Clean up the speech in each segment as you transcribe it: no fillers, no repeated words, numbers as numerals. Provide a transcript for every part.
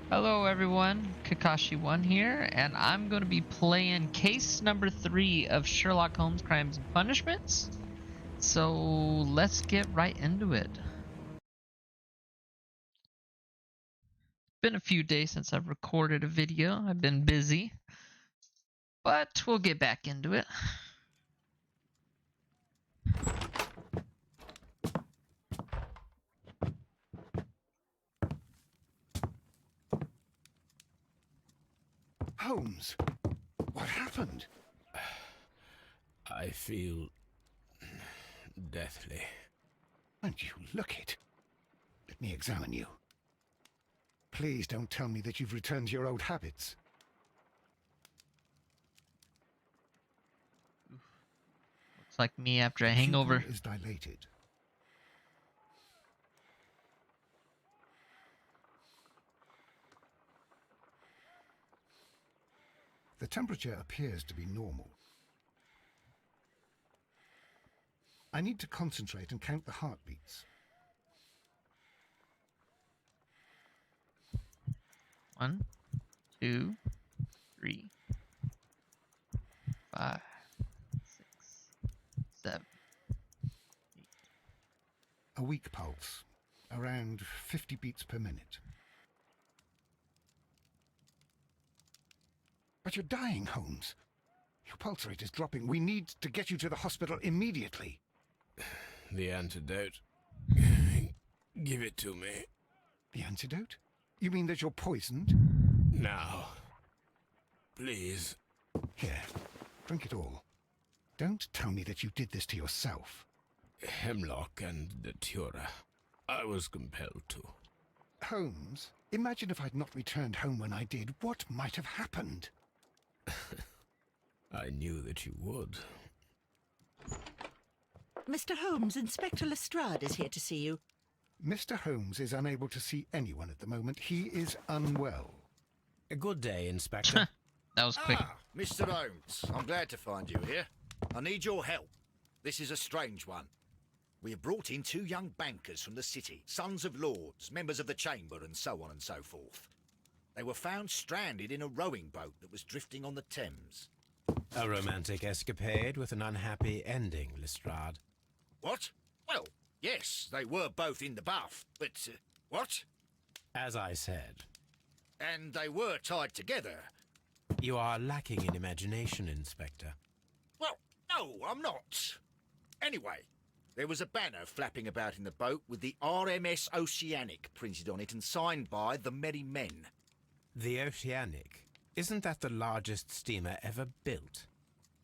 Hello everyone, Kakashi1 here, and I'm going to be playing case number 3 of Sherlock Holmes Crimes and Punishments. So let's get right into it. Been a few days since I've recorded a video. I've been busy, but we'll get back into it. Holmes, what happened? I feel deathly. And you look it. Let me examine you. Please don't tell me that you've returned to your old habits. Looks like me after a The hangover. pupil is dilated. The temperature appears to be normal. I need to concentrate and count the heartbeats. 1, 2, 3, 5, 6, 7. A weak pulse, around 50 beats per minute. But you're dying, Holmes. Your pulse rate is dropping. We need to get you to the hospital immediately. The antidote. Give it to me. The antidote? You mean that you're poisoned? Now. Please. Here, drink it all. Don't tell me that you did this to yourself. Hemlock and Datura. I was compelled to. Holmes, imagine if I'd not returned home when I did. What might have happened? I knew that you would. Mr. Holmes, Inspector Lestrade is here to see you. Mr. Holmes is unable to see anyone at the moment. He is unwell. A good day, Inspector. That was quick. Mr. Holmes, I'm glad to find you here. I need your help. This is a strange one. We have brought in 2 young bankers from the city, sons of lords, members of the chamber, and so on and so forth. They were found stranded in a rowing boat that was drifting on the Thames. A romantic escapade with an unhappy ending, Lestrade. What? Well, yes, they were both in the bath, but, what? As I said, And they were tied together. you are lacking in imagination, Inspector. Well, no, I'm not. Anyway, there was a banner flapping about in the boat with the RMS Oceanic printed on it and signed by the Merry Men. The Oceanic. Isn't that the largest steamer ever built?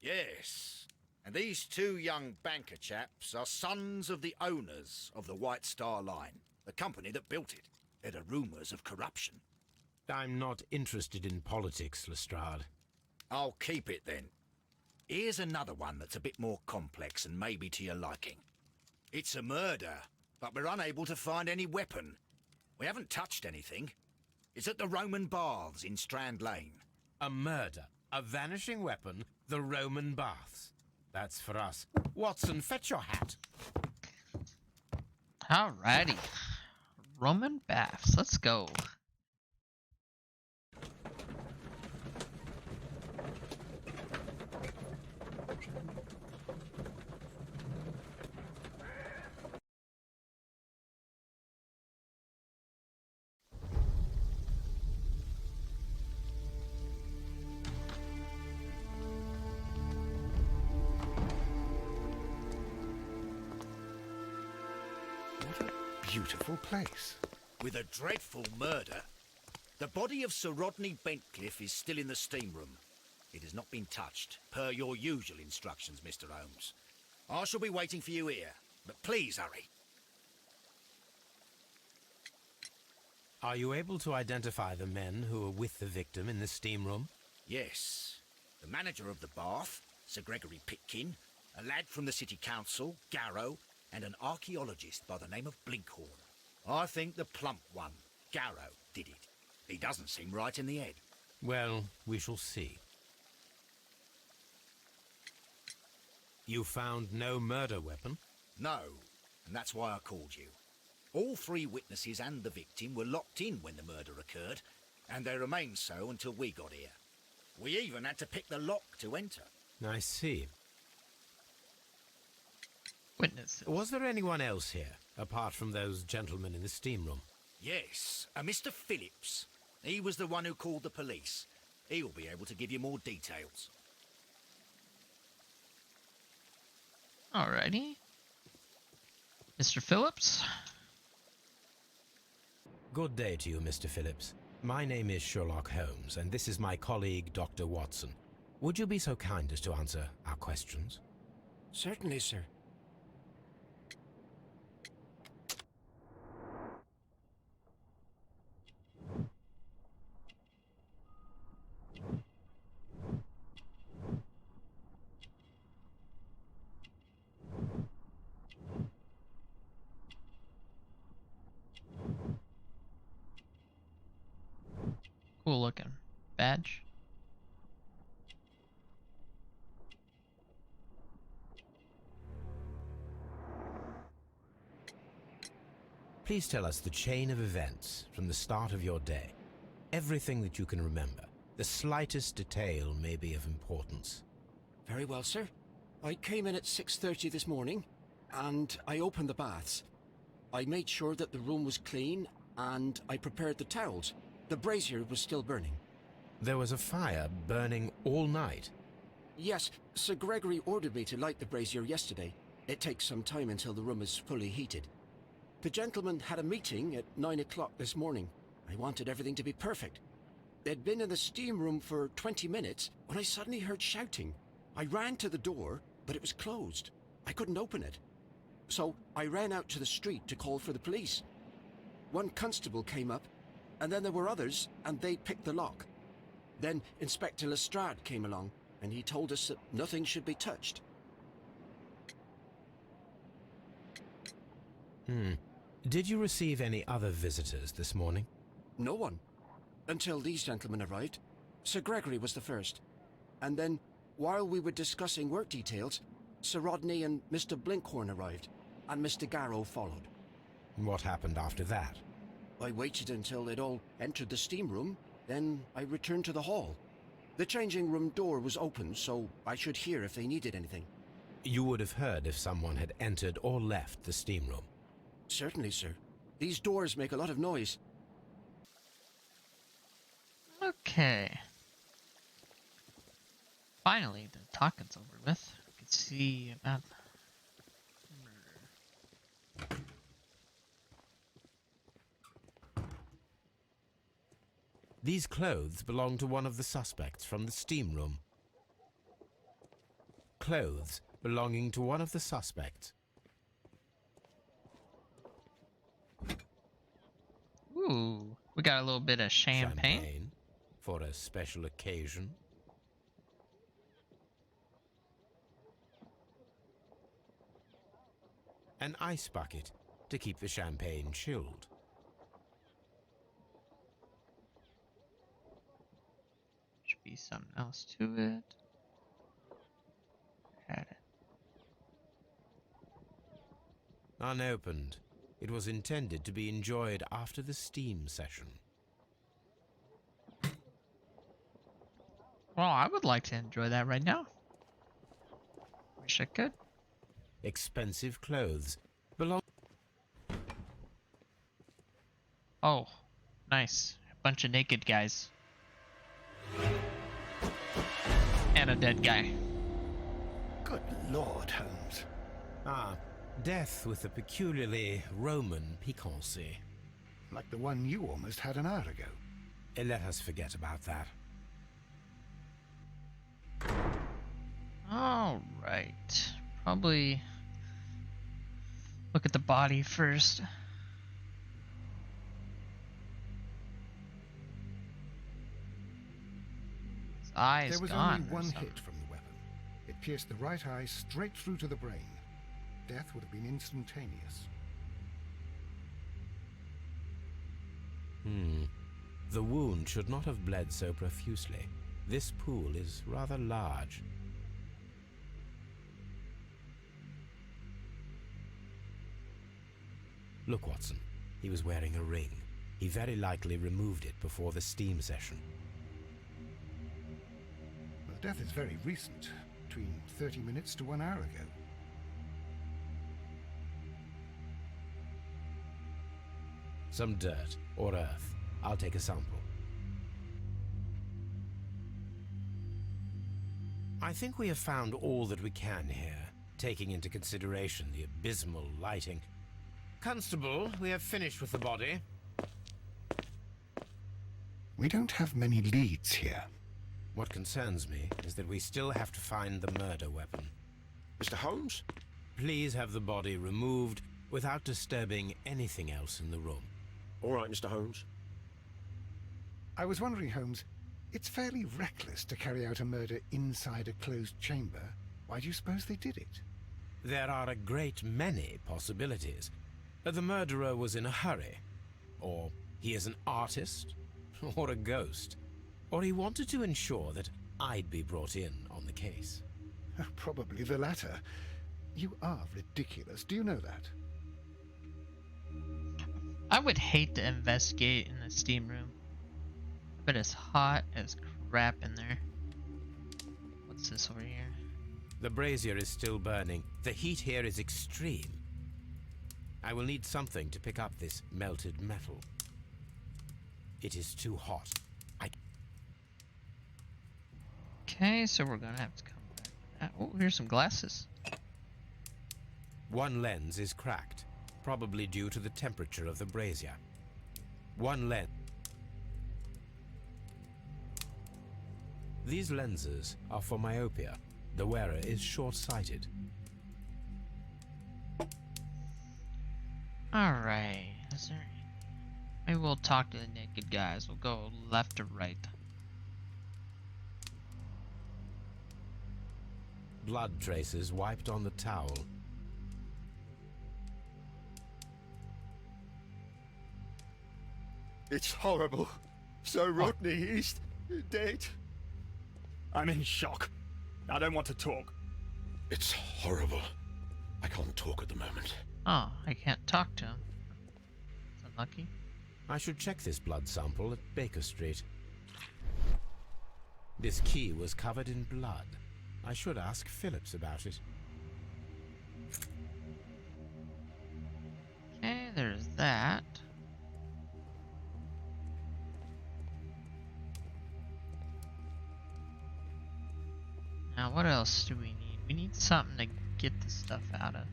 Yes. And these 2 young banker chaps are sons of the owners of the White Star Line, the company that built it. There are rumours of corruption. I'm not interested in politics, Lestrade. I'll keep it then. Here's another one that's a bit more complex and maybe to your liking. It's a murder, but we're unable to find any weapon. We haven't touched anything. It's at the Roman Baths in Strand Lane. A murder, a vanishing weapon, the Roman baths. That's for us. Watson, fetch your hat. Alrighty. Roman baths. Let's go. What a beautiful place. With a dreadful murder. The body of Sir Rodney Bentcliffe is still in the steam room. It has not been touched, per your usual instructions, Mr. Holmes. I shall be waiting for you here, but please hurry. Are you able to identify the men who were with the victim in the steam room? Yes. The manager of the bath, Sir Gregory Pitkin, a lad from the city council, Garrow, and an archaeologist by the name of Blinkhorn. I think the plump one, Garrow, did it. He doesn't seem right in the head. Well, we shall see. You found no murder weapon? No, and that's why I called you. All 3 witnesses and the victim were locked in when the murder occurred, And they remained so until we got here. We even had to pick the lock to enter. I see. Witnesses. Was there anyone else here, apart from those gentlemen in the steam room? Yes, a Mr. Phillips. He was the one who called the police. He'll be able to give you more details. Alrighty. Mr. Phillips? Good day to you, Mr. Phillips. My name is Sherlock Holmes, and this is my colleague, Dr. Watson. Would you be so kind as to answer our questions? Certainly, sir. Cool looking. Badge. Please tell us the chain of events from the start of your day. Everything that you can remember. The slightest detail may be of importance. Very well, sir. I came in at 6:30 this morning, and I opened the baths. I made sure that the room was clean, and I prepared the towels. The brazier was still burning. There was a fire burning all night. Yes, Sir Gregory ordered me to light the brazier yesterday. It takes some time until the room is fully heated. The gentleman had a meeting at 9 o'clock this morning. I wanted everything to be perfect. They'd been in the steam room for 20 minutes when I suddenly heard shouting. I ran to the door, but it was closed. I couldn't open it. So I ran out to the street to call for the police. One constable came up, and then there were others, and they picked the lock. Then Inspector Lestrade came along, and he told us that nothing should be touched. Did you receive any other visitors this morning? No one. Until these gentlemen arrived. Sir Gregory was the first. And then, while we were discussing work details, Sir Rodney and Mr. Blinkhorn arrived, and Mr. Garrow followed. What happened after that? I waited until they'd all entered the steam room, then I returned to the hall. The changing room door was open, so I should hear if they needed anything. You would have heard if someone had entered or left the steam room. Certainly, sir. These doors make a lot of noise. Okay. Finally, the talking's over with. We can see about murder. These clothes belong to one of the suspects from the steam room. Clothes belonging to one of the suspects. Ooh, we got a little bit of champagne. For a special occasion. An ice bucket to keep the champagne chilled. Should be something else to it. Had it. Unopened. It was intended to be enjoyed after the steam session. Well, I would like to enjoy that right now. Wish I could. Expensive clothes belong. Oh, nice. A bunch of naked guys. And a dead guy. Good Lord, Holmes. Ah, death with a peculiarly Roman piquancy. Like the one you almost had an hour ago. Let us forget about that. Alright. Probably look at the body first. His eye is There was gone. only or one something. hit from the weapon. It pierced the right eye straight through to the brain. Death would have been instantaneous. The wound should not have bled so profusely. This pool is rather large. Look, Watson. He was wearing a ring. He very likely removed it before the steam session. The death is very recent, between 30 minutes to 1 hour ago. Some dirt or earth. I'll take a sample. I think we have found all that we can here, taking into consideration the abysmal lighting. Constable, we have finished with the body. We don't have many leads here. What concerns me is that we still have to find the murder weapon. Mr. Holmes? Please have the body removed without disturbing anything else in the room. All right, Mr. Holmes. I was wondering, Holmes, it's fairly reckless to carry out a murder inside a closed chamber. Why do you suppose they did it? There are a great many possibilities. The murderer was in a hurry. Or he is an artist. Or a ghost. Or he wanted to ensure that I'd be brought in on the case. Probably the latter. You are ridiculous. Do you know that? I would hate to investigate in the steam room. But it's hot as crap in there. What's this over here? The brazier is still burning. The heat here is extreme. I will need something to pick up this melted metal. It is too hot. Okay, so we're gonna have to come back with that. Oh, here's some glasses. One lens is cracked, probably due to the temperature of the brazier. One lens. These lenses are for myopia. The wearer is short-sighted. Alright, is there... Maybe we'll talk to the naked guys. We'll go left to right. Blood traces wiped on the towel. It's horrible. So Rodney, he's dead. I'm in shock. I don't want to talk. It's horrible. I can't talk at the moment. Oh, I can't talk to him. That's unlucky. I should check this blood sample at Baker Street. This key was covered in blood. I should ask Phillips about it. Okay, there's that. Now, what else do we need? We need something to get the stuff out of.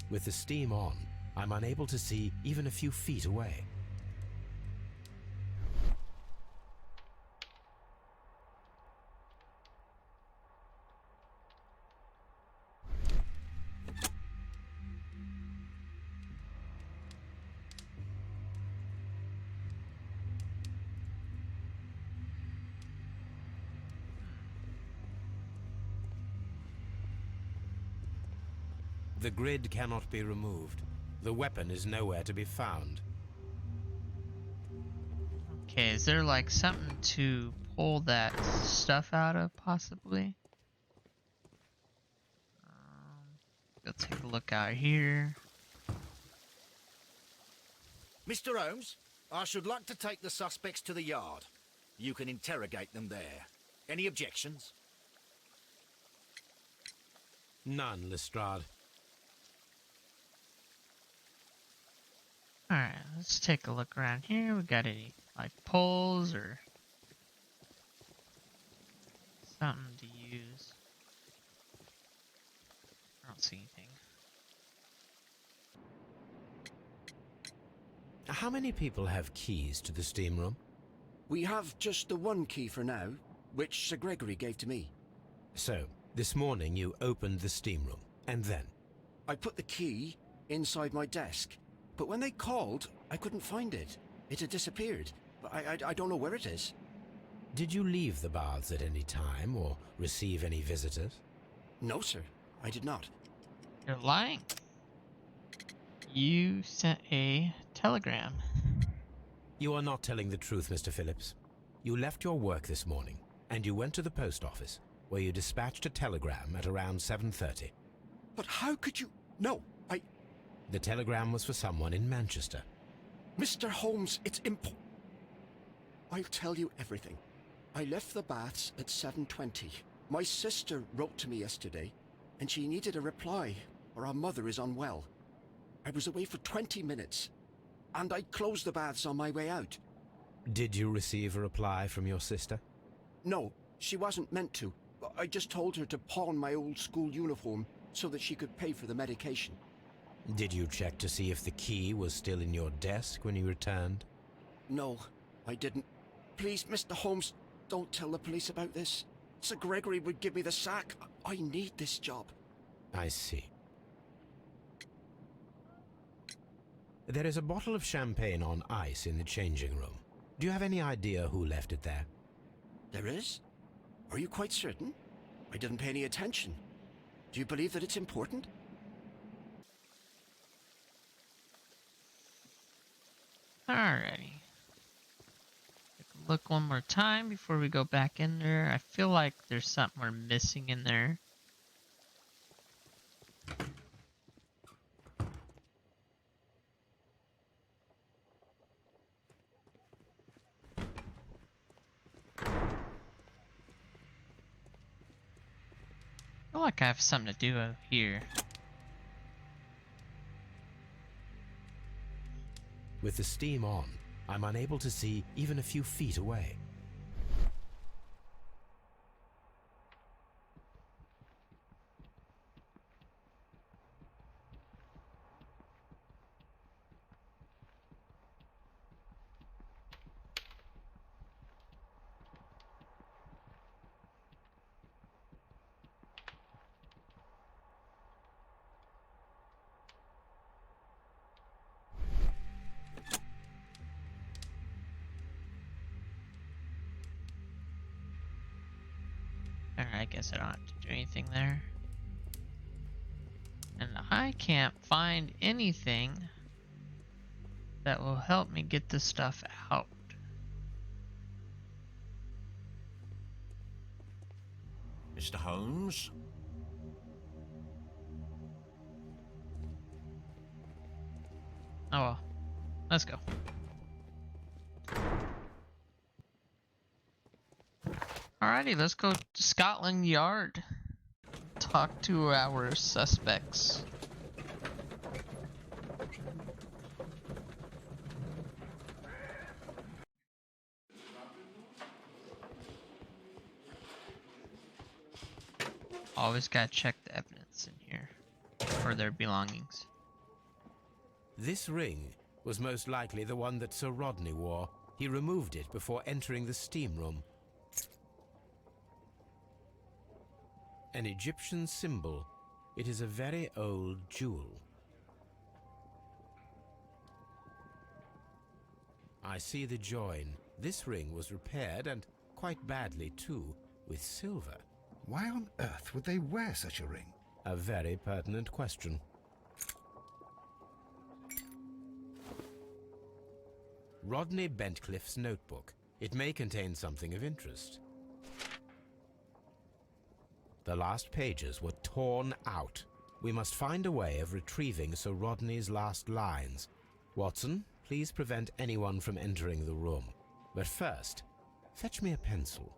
With the steam on, I'm unable to see even a few feet away. The grid cannot be removed. The weapon is nowhere to be found. Okay, is there like something to pull that stuff out of, possibly? Go take a look out here. Mr. Holmes, I should like to take the suspects to the yard. You can interrogate them there. Any objections? None, Lestrade. Alright, let's take a look around here. We got any, like, poles or something to use? I don't see anything. How many people have keys to the steam room? We have just the one key for now, which Sir Gregory gave to me. So, this morning you opened the steam room, and then? I put the key inside my desk, but when they called, I couldn't find it. It had disappeared. I don't know where it is. Did you leave the baths at any time, or receive any visitors? No, sir. I did not. You're lying. You sent a telegram. You are not telling the truth, Mr. Phillips. You left your work this morning, and you went to the post office, where you dispatched a telegram at around 7:30. But how could you... No, The telegram was for someone in Manchester. Mr. Holmes, it's I'll tell you everything. I left the baths at 7:20. My sister wrote to me yesterday, and she needed a reply, or our mother is unwell. I was away for 20 minutes, and I closed the baths on my way out. Did you receive a reply from your sister? No, she wasn't meant to. I just told her to pawn my old school uniform so that she could pay for the medication. Did you check to see if the key was still in your desk when you returned? No, I didn't. Please, Mr. Holmes, don't tell the police about this. Sir Gregory would give me the sack. I need this job. I see. There is a bottle of champagne on ice in the changing room. Do you have any idea who left it there? There is? Are you quite certain? I didn't pay any attention. Do you believe that it's important? Alrighty. Look one more time before we go back in there. I feel like there's something we're missing in there. I feel like I have something to do out here. With the steam on, I'm unable to see even a few feet away. Alright, I guess I don't have to do anything there. And I can't find anything that will help me get this stuff out. Mr. Holmes? Oh well. Let's go. Alrighty, let's go to Scotland Yard. Talk to our suspects. Always gotta check the evidence in here for their belongings. This ring was most likely the one that Sir Rodney wore. He removed it before entering the steam room. An Egyptian symbol. It is a very old jewel. I see the join. This ring was repaired, and quite badly too, with silver. Why on earth would they wear such a ring? A very pertinent question. Rodney Bentcliffe's notebook. It may contain something of interest. The last pages were torn out. We must find a way of retrieving Sir Rodney's last lines. Watson, please prevent anyone from entering the room. But first, fetch me a pencil.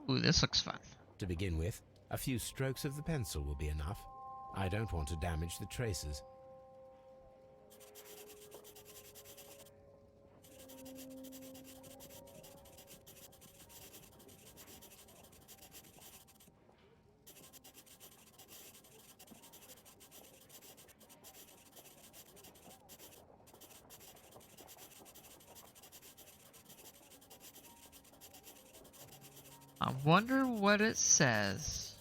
Ooh, this looks fun. To begin with, a few strokes of the pencil will be enough. I don't want to damage the traces. I wonder what it says.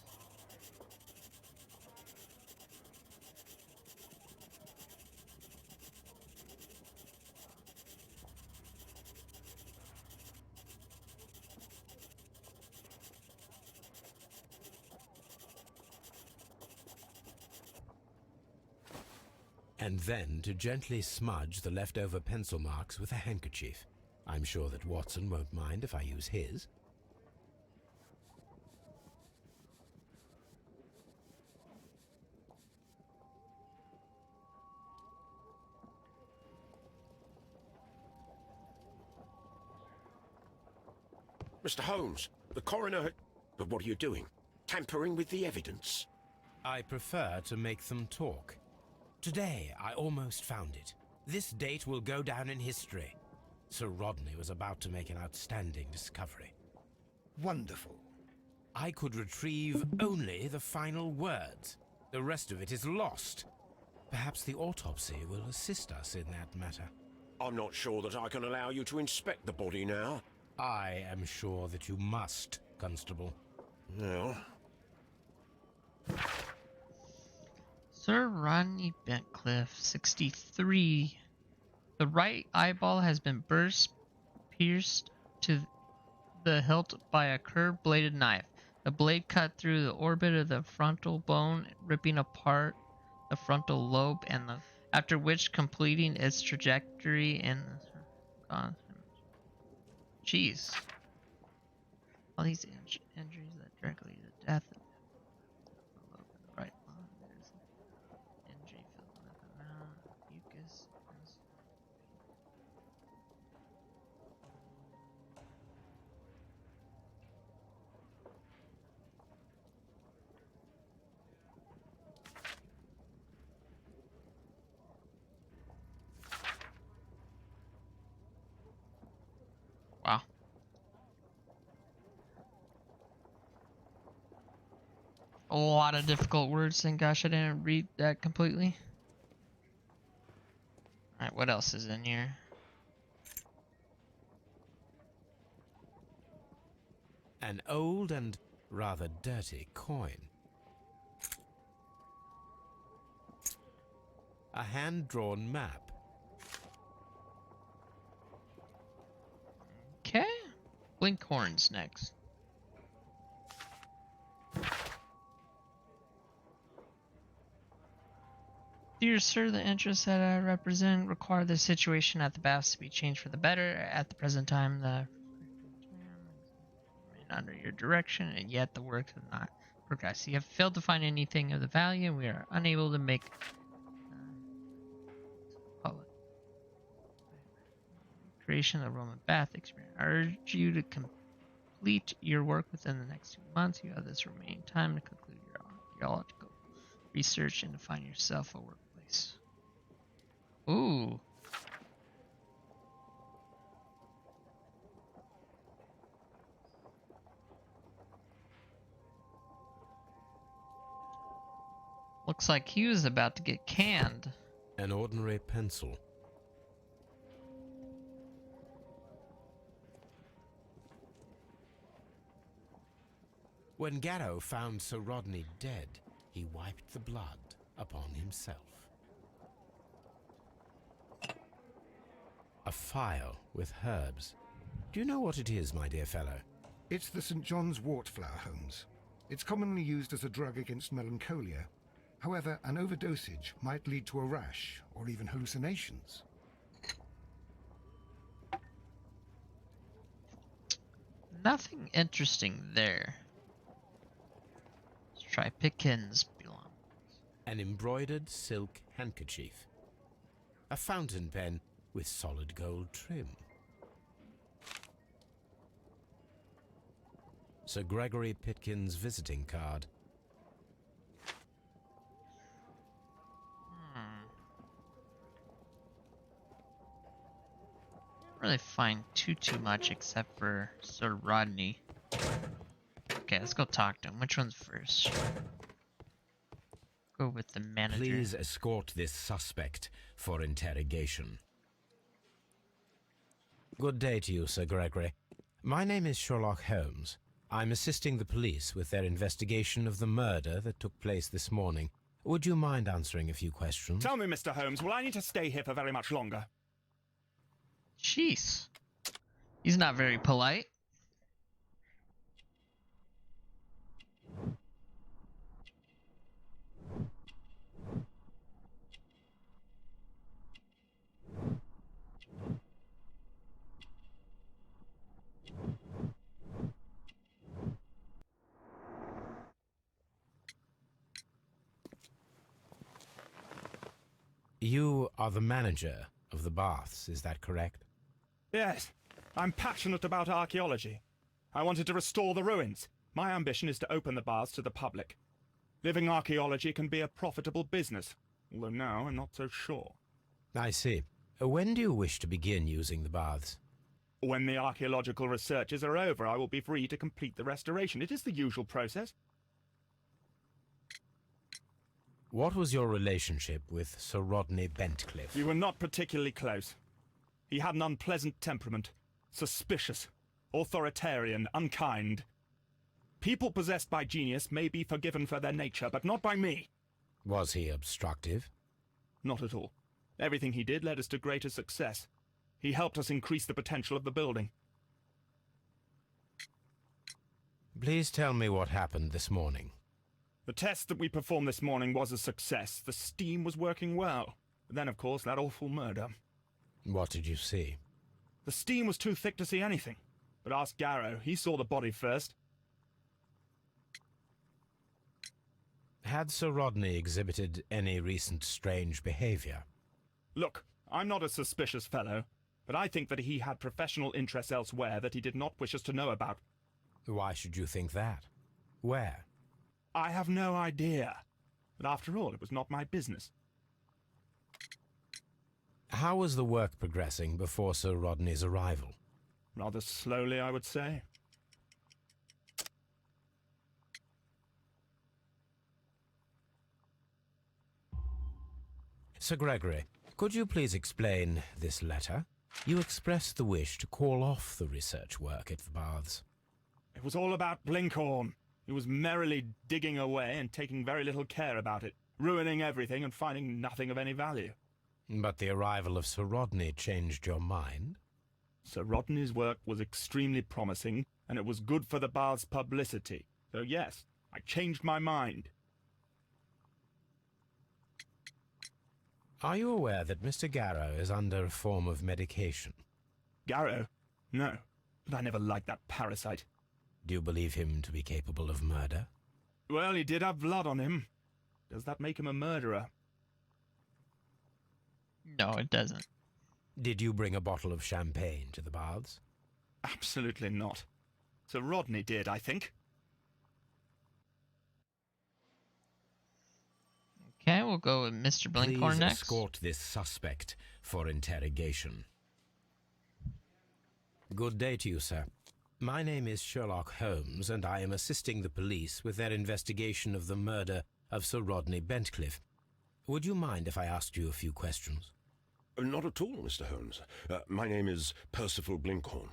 And then to gently smudge the leftover pencil marks with a handkerchief. I'm sure that Watson won't mind if I use his. Mr. Holmes, the coroner... But what are you doing? Tampering with the evidence? I prefer to make them talk. Today, I almost found it. This date will go down in history. Sir Rodney was about to make an outstanding discovery. Wonderful. I could retrieve only the final words. The rest of it is lost. Perhaps the autopsy will assist us in that matter. I'm not sure that I can allow you to inspect the body now. I am sure that you must, Constable. Well... Sir Rodney Bentcliffe, 63. The right eyeball has been pierced to the hilt by a curved-bladed knife. The blade cut through the orbit of the frontal bone, ripping apart the frontal lobe, after which completing its trajectory in... Jeez. All these injuries that directly lead to death. The lobe in the right lung. There's an injury filled with amount, mucus. Wow. A lot of difficult words, thank gosh I didn't read that completely. Alright, what else is in here? An old and rather dirty coin. A hand-drawn map. Okay. Blink horns next. Dear sir, the interests that I represent require the situation at the baths to be changed for the better. At the present time, the under your direction, and yet the work has not progressed. You have failed to find anything of the value, and we are unable to make public creation of the Roman bath experience. I urge you to complete your work within the next 2 months. You have this remaining time to conclude your archaeological research and to find yourself a workplace. Ooh. Looks like he was about to get canned. An ordinary pencil. When Garrow found Sir Rodney dead, he wiped the blood upon himself. A phial with herbs. Do you know what it is, my dear fellow? It's the St. John's wort flower, Holmes. It's commonly used as a drug against melancholia. However, an overdosage might lead to a rash or even hallucinations. Nothing interesting there. Let's try Pickens' belongings. An embroidered silk handkerchief. A fountain pen with solid gold trim. Sir Gregory Pitkin's visiting card. Really find too much except for Sir Rodney. Okay, let's go talk to him. Which one's first? Go with the manager. Please escort this suspect for interrogation. Good day to you, Sir Gregory. My name is Sherlock Holmes. I'm assisting the police with their investigation of the murder that took place this morning. Would you mind answering a few questions? Tell me, Mr. Holmes, will I need to stay here for very much longer? Jeez. He's not very polite. You are the manager of the baths, is that correct? Yes, I'm passionate about archaeology. I wanted to restore the ruins. My ambition is to open the baths to the public. Living archaeology can be a profitable business, although now I'm not so sure. I see. When do you wish to begin using the baths? When the archaeological researches are over, I will be free to complete the restoration. It is the usual process. What was your relationship with Sir Rodney Bentcliffe? We were not particularly close. He had an unpleasant temperament, suspicious, authoritarian, unkind. People possessed by genius may be forgiven for their nature, but not by me. Was he obstructive? Not at all. Everything he did led us to greater success. He helped us increase the potential of the building. Please tell me what happened this morning. The test that we performed this morning was a success. The steam was working well. But then, of course, that awful murder. What did you see? The steam was too thick to see anything. But ask Garrow. He saw the body first. Had Sir Rodney exhibited any recent strange behavior? Look, I'm not a suspicious fellow, but I think that he had professional interests elsewhere that he did not wish us to know about. Why should you think that? Where? I have no idea. But after all, it was not my business. How was the work progressing before Sir Rodney's arrival? Rather slowly, I would say. Sir Gregory, could you please explain this letter? You expressed the wish to call off the research work at the baths. It was all about Blinkhorn. He was merrily digging away and taking very little care about it, ruining everything and finding nothing of any value. But the arrival of Sir Rodney changed your mind? Sir Rodney's work was extremely promising, and it was good for the bath's publicity. So yes, I changed my mind. Are you aware that Mr. Garrow is under a form of medication? Garrow? No, but I never liked that parasite. Do you believe him to be capable of murder? Well, he did have blood on him. Does that make him a murderer? No, it doesn't. Did you bring a bottle of champagne to the baths? Absolutely not. Sir Rodney did, I think. Okay, we'll go with Mr. Blinkhorn Please next. escort this suspect for interrogation. Good day to you, sir. My name is Sherlock Holmes, and I am assisting the police with their investigation of the murder of Sir Rodney Bentcliffe. Would you mind if I asked you a few questions? Not at all, Mr. Holmes. My name is Percival Blinkhorn.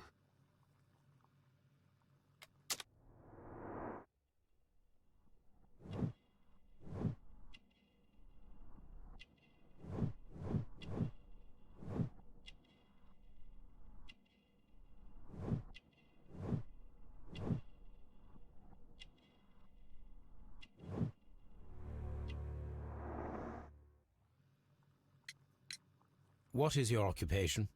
What is your occupation?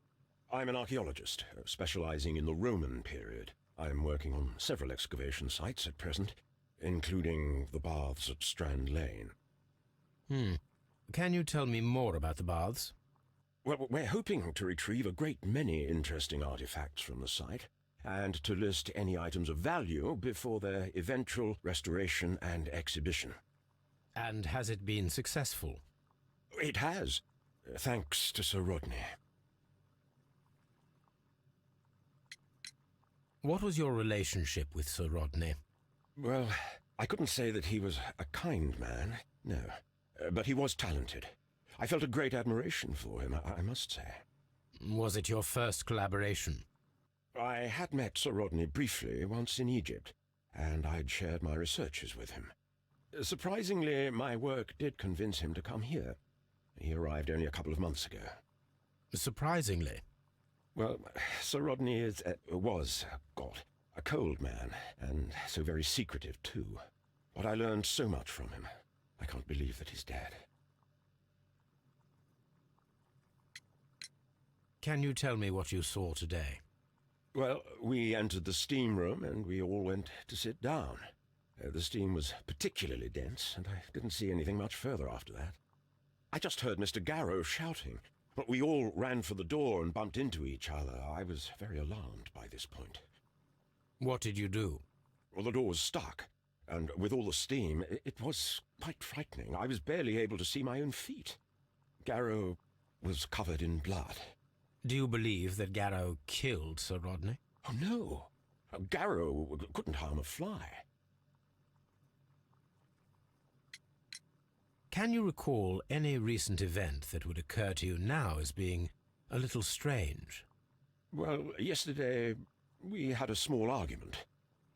I'm an archaeologist, specializing in the Roman period. I'm working on several excavation sites at present, including the baths at Strand Lane. Can you tell me more about the baths? Well, we're hoping to retrieve a great many interesting artifacts from the site, and to list any items of value before their eventual restoration and exhibition. And has it been successful? It has, thanks to Sir Rodney. What was your relationship with Sir Rodney? Well, I couldn't say that he was a kind man, no. But he was talented. I felt a great admiration for him, I must say. Was it your first collaboration? I had met Sir Rodney briefly once in Egypt, and I'd shared my researches with him. Surprisingly, my work did convince him to come here. He arrived only a couple of months ago. Surprisingly? Well, Sir Rodney was a cold man, and so very secretive too. But I learned so much from him. I can't believe that he's dead. Can you tell me what you saw today? Well, we entered the steam room and we all went to sit down. The steam was particularly dense, and I didn't see anything much further after that. I just heard Mr. Garrow shouting, but we all ran for the door and bumped into each other. I was very alarmed by this point. What did you do? Well, the door was stuck, and with all the steam, it was quite frightening. I was barely able to see my own feet. Garrow was covered in blood. Do you believe that Garrow killed Sir Rodney? Oh, no. Garrow couldn't harm a fly. Can you recall any recent event that would occur to you now as being a little strange? Well, yesterday we had a small argument.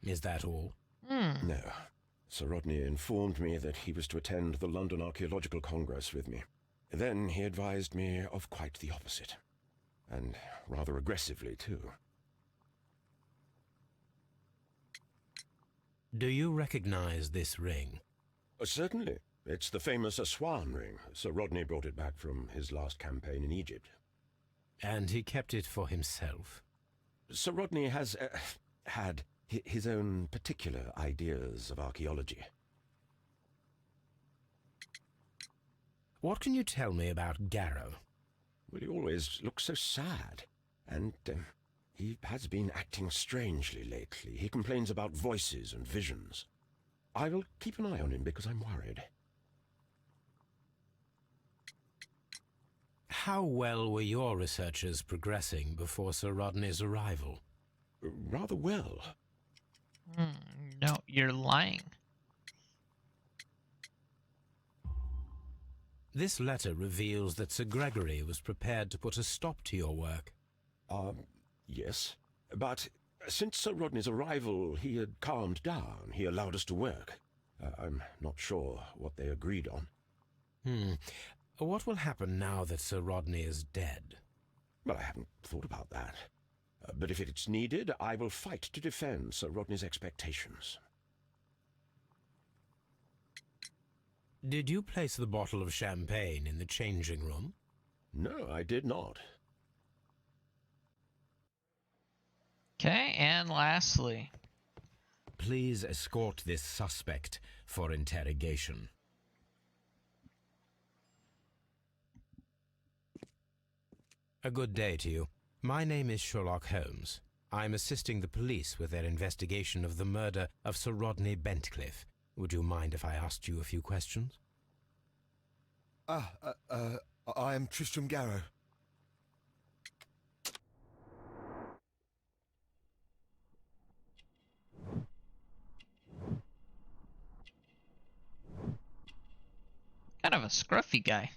Is that all? No. Sir Rodney informed me that he was to attend the London Archaeological Congress with me. Then he advised me of quite the opposite. And rather aggressively, too. Do you recognize this ring? Certainly. It's the famous Aswan ring. Sir Rodney brought it back from his last campaign in Egypt. And he kept it for himself? Sir Rodney has had his own particular ideas of archaeology. What can you tell me about Garrow? Well, he always looks so sad, and he has been acting strangely lately. He complains about voices and visions. I will keep an eye on him because I'm worried. How well were your researchers progressing before Sir Rodney's arrival? Rather well. No, you're lying. This letter reveals that Sir Gregory was prepared to put a stop to your work. Yes. But since Sir Rodney's arrival, he had calmed down. He allowed us to work. I'm not sure what they agreed on. What will happen now that Sir Rodney is dead? Well, I haven't thought about that. But if it's needed, I will fight to defend Sir Rodney's expectations. Did you place the bottle of champagne in the changing room? No, I did not. Okay, and lastly, Please escort this suspect for interrogation. A good day to you. My name is Sherlock Holmes. I'm assisting the police with their investigation of the murder of Sir Rodney Bentcliffe. Would you mind if I asked you a few questions? I am Tristram Garrow. kind of a scruffy guy.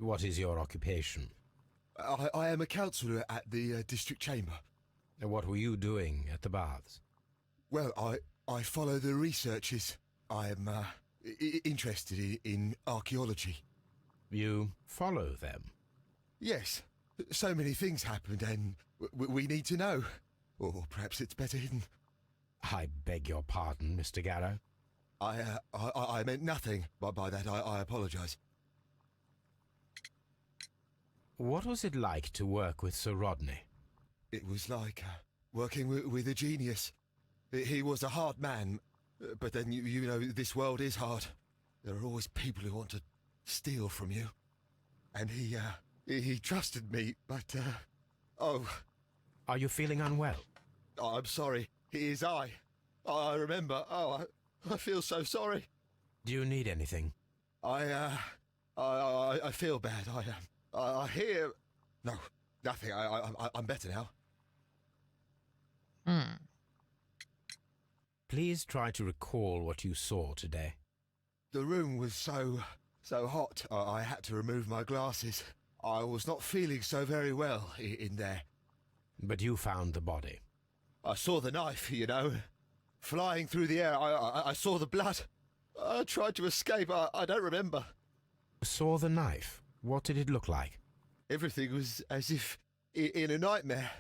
What is your occupation? I am a counsellor at the district chamber. And what were you doing at the baths? Well, I follow the researches. I am interested in archaeology. You follow them? Yes. So many things happened and we need to know. Or perhaps it's better hidden. I beg your pardon, Mr. Garrow. I meant nothing by that. I apologise. What was it like to work with Sir Rodney? It was like working with a genius. He was a hard man, but then, you know, this world is hard. There are always people who want to steal from you. And he trusted me, but, oh... Are you feeling unwell? Oh, I'm sorry. It is I. I remember. Oh, I feel so sorry. Do you need anything? I feel bad. I hear... No, nothing. I'm better now. Please try to recall what you saw today. The room was so hot, I had to remove my glasses. I was not feeling so very well in there. But you found the body. I saw the knife, you know, flying through the air. I saw the blood. I tried to escape. I don't remember. Saw the knife? What did it look like? Everything was as if in a nightmare.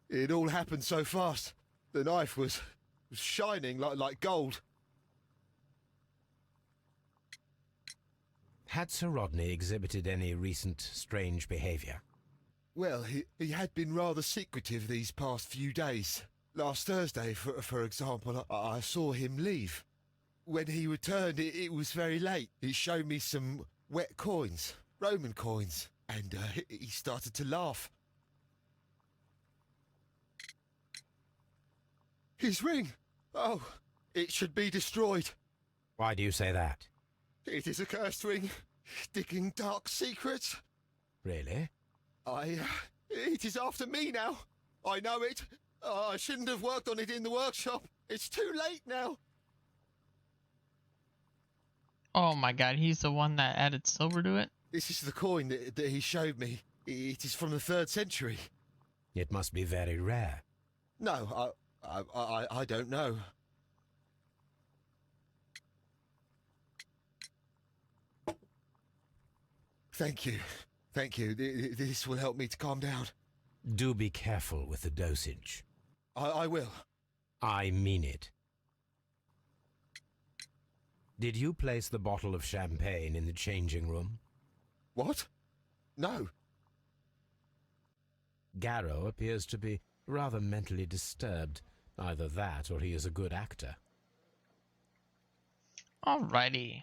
It all happened so fast. The knife was shining like gold. Had Sir Rodney exhibited any recent strange behaviour? Well, he had been rather secretive these past few days. Last Thursday, for example, I saw him leave. When he returned, it was very late. He showed me some wet coins, Roman coins, and he started to laugh. His ring! Oh, it should be destroyed. Why do you say that? It is a cursed ring, digging dark secrets. Really? It is after me now. I know it. I shouldn't have worked on it in the workshop. It's too late now. Oh my god, he's the one that added silver to it? This is the coin that he showed me. It is from the 3rd century. It must be very rare. No, I don't know. Thank you. Thank you. This will help me to calm down. Do be careful with the dosage. I will. I mean it. Did you place the bottle of champagne in the changing room? What? No. Garrow appears to be rather mentally disturbed. Either that or he is a good actor. Alrighty.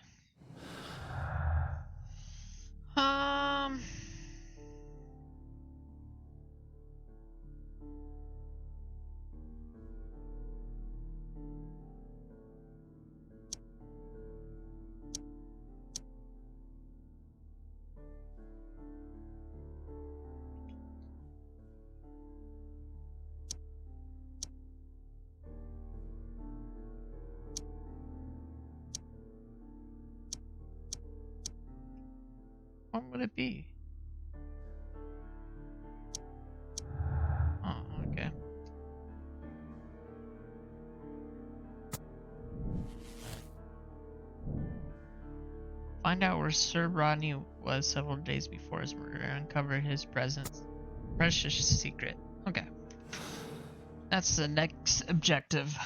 What would it be? Oh, okay. Find out where Sir Rodney was several days before his murder and uncover his precious secret. Okay. That's the next objective.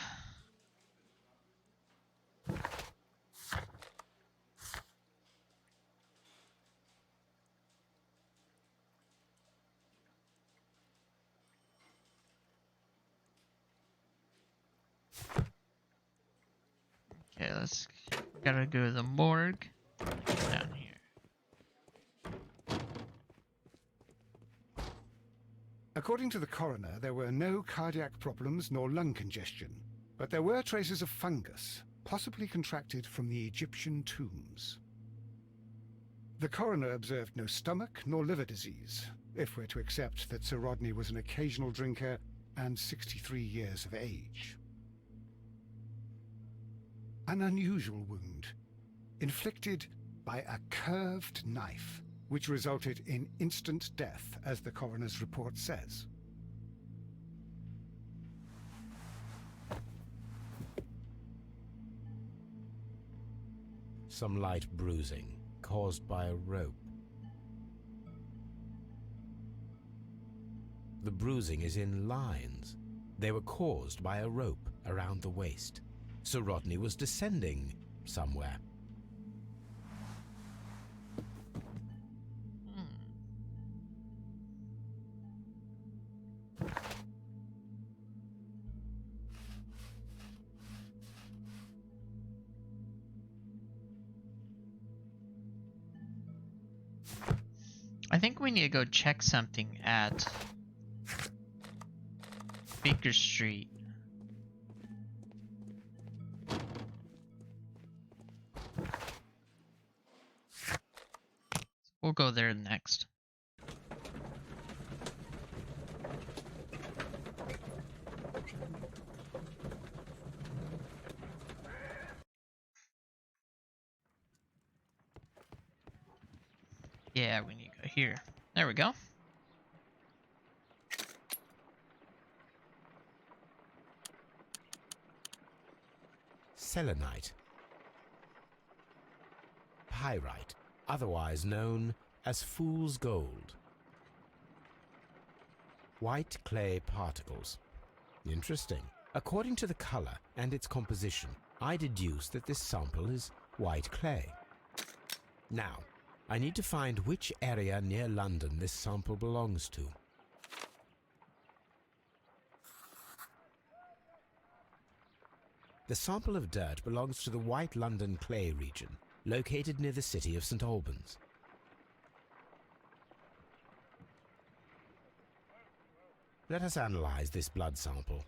Okay, gotta go to the morgue. Down here. According to the coroner, there were no cardiac problems nor lung congestion, but there were traces of fungus, possibly contracted from the Egyptian tombs. The coroner observed no stomach nor liver disease, if we're to accept that Sir Rodney was an occasional drinker and 63 years of age. An unusual wound, inflicted by a curved knife, which resulted in instant death, as the coroner's report says. Some light bruising, caused by a rope. The bruising is in lines. They were caused by a rope around the waist. Sir Rodney was descending somewhere. I think we need to go check something at Baker Street. We'll go there next. Yeah, we need to go here. There we go. Selenite. Pyrite, otherwise known as fool's gold. White clay particles. Interesting. According to the color and its composition, I deduce that this sample is white clay. Now, I need to find which area near London this sample belongs to. The sample of dirt belongs to the White London clay region, located near the city of St. Albans. Let us analyze this blood sample.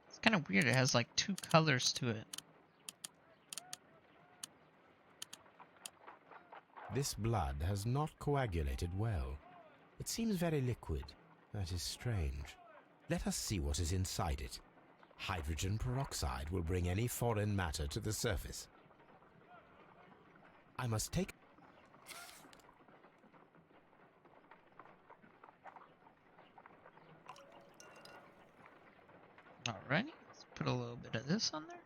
It's kind of weird. It has like two colors to it. This blood has not coagulated well. It seems very liquid. That is strange. Let us see what is inside it. Hydrogen peroxide will bring any foreign matter to the surface. I must take... Alrighty, let's put a little bit of this on there.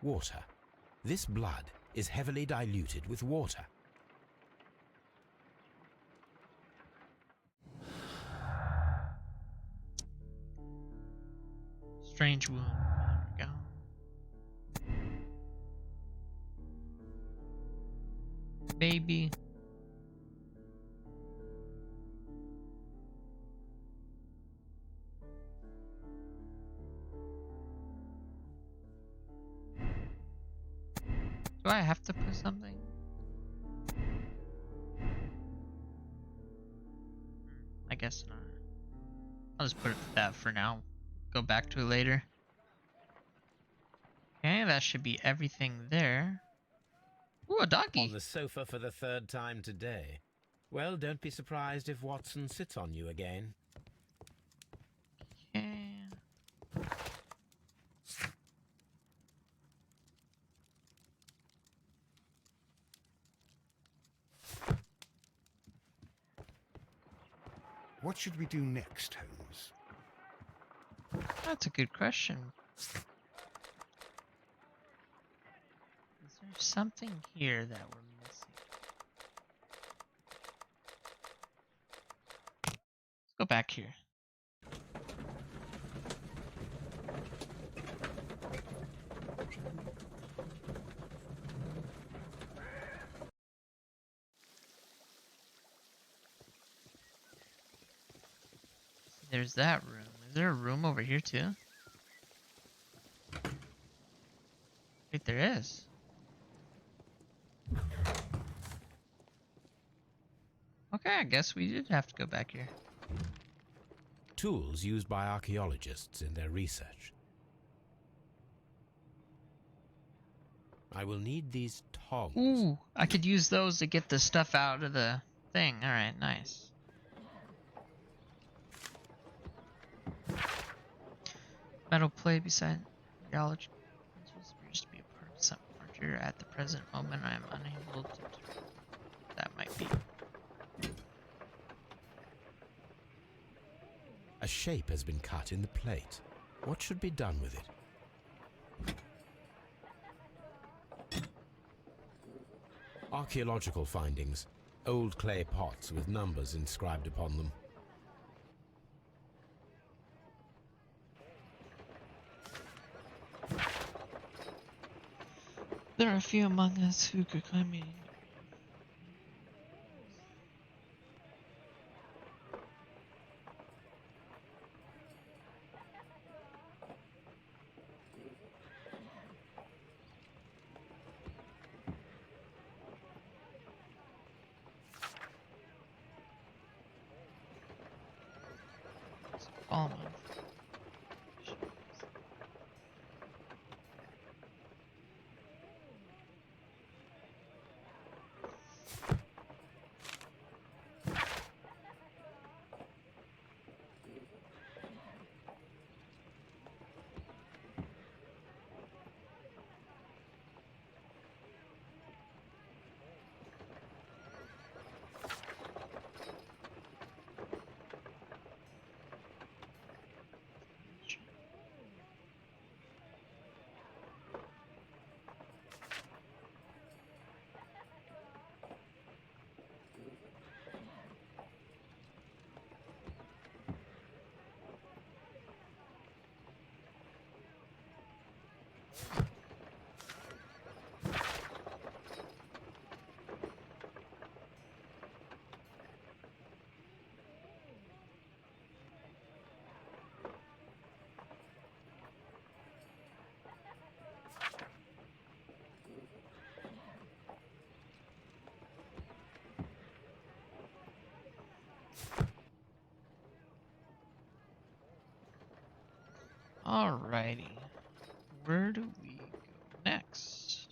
Water. This blood is heavily diluted with water. Strange wound. There we go. Baby. Do I have to put something? I guess not. I'll just put it to that for now. Go back to it later. Okay, that should be everything there. Ooh, a doggy. On the sofa for the third time today. Well, don't be surprised if Watson sits on you again. Okay. What should we do next, Holmes? That's a good question. Is there something here that we're missing? Let's go back here. There's that room. Is there a room over here too? Wait, there is. Okay, I guess we did have to go back here. Tools used by archaeologists in their research. I will need these tongs. Ooh, I could use those to get the stuff out of the thing. Alright, nice. Metal plate beside archaeology appears to be a part of some furniture. At the present moment, I am unable to determine what that might be. A shape has been cut in the plate. What should be done with it? Archaeological findings. Old clay pots with numbers inscribed upon them. There are a few among us who could claim me. Almost. Alrighty. Where do we go next?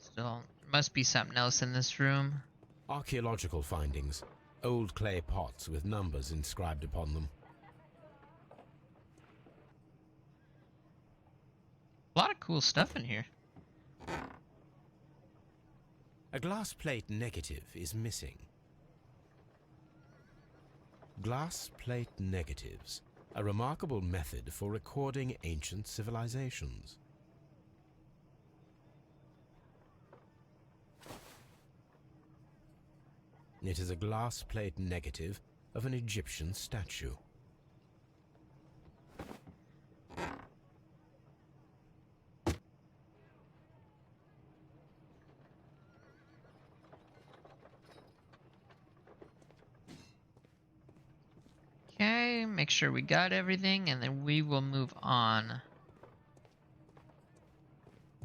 Still, there must be something else in this room. Archaeological findings. Old clay pots with numbers inscribed upon them. A lot of cool stuff in here. A glass plate negative is missing. Glass plate negatives. A remarkable method for recording ancient civilizations. It is a glass plate negative of an Egyptian statue. Okay, make sure we got everything, and then we will move on.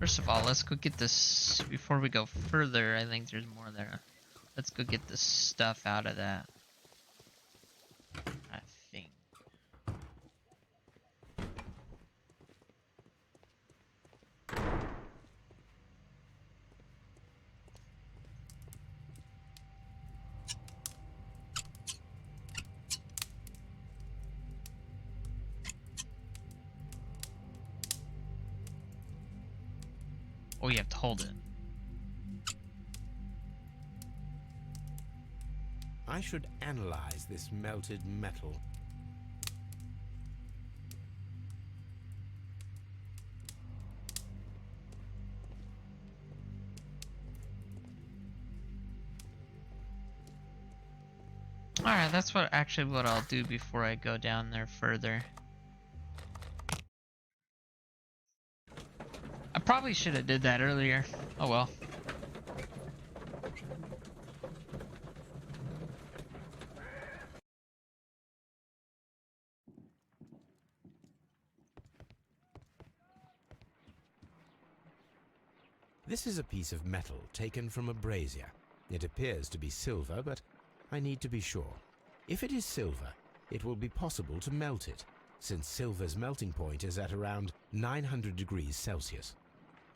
First of all, let's go get this, before we go further, I think there's more there. Let's go get this stuff out of that. I think. Oh, you have to hold it. I should analyze this melted metal. Alright, that's what I'll do before I go down there further. I probably should have did that earlier. Oh well. This is a piece of metal taken from a brazier. It appears to be silver, but I need to be sure. If it is silver, it will be possible to melt it, since silver's melting point is at around 900 degrees Celsius.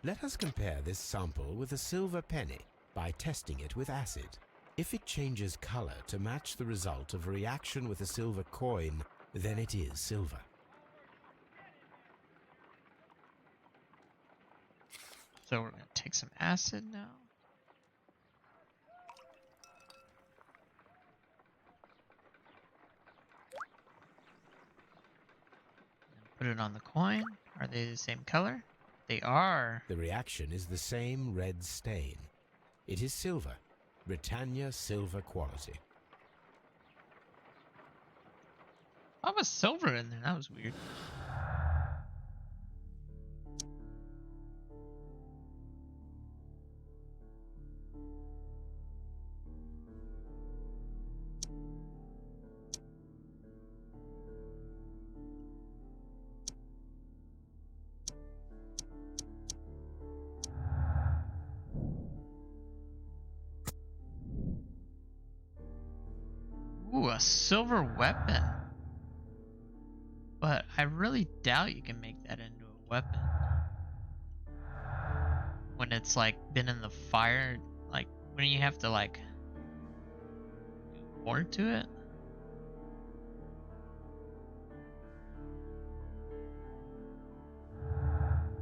Let us compare this sample with a silver penny by testing it with acid. If it changes color to match the result of a reaction with a silver coin, then it is silver. So we're going to take some acid now. And put it on the coin. Are they the same color? They are. The reaction is the same red stain. It is silver. Britannia silver quality. Why was silver in there? That was weird. Ooh, a silver weapon. But I really doubt you can make that into a weapon. When it's like been in the fire, like when you have to like do more to it.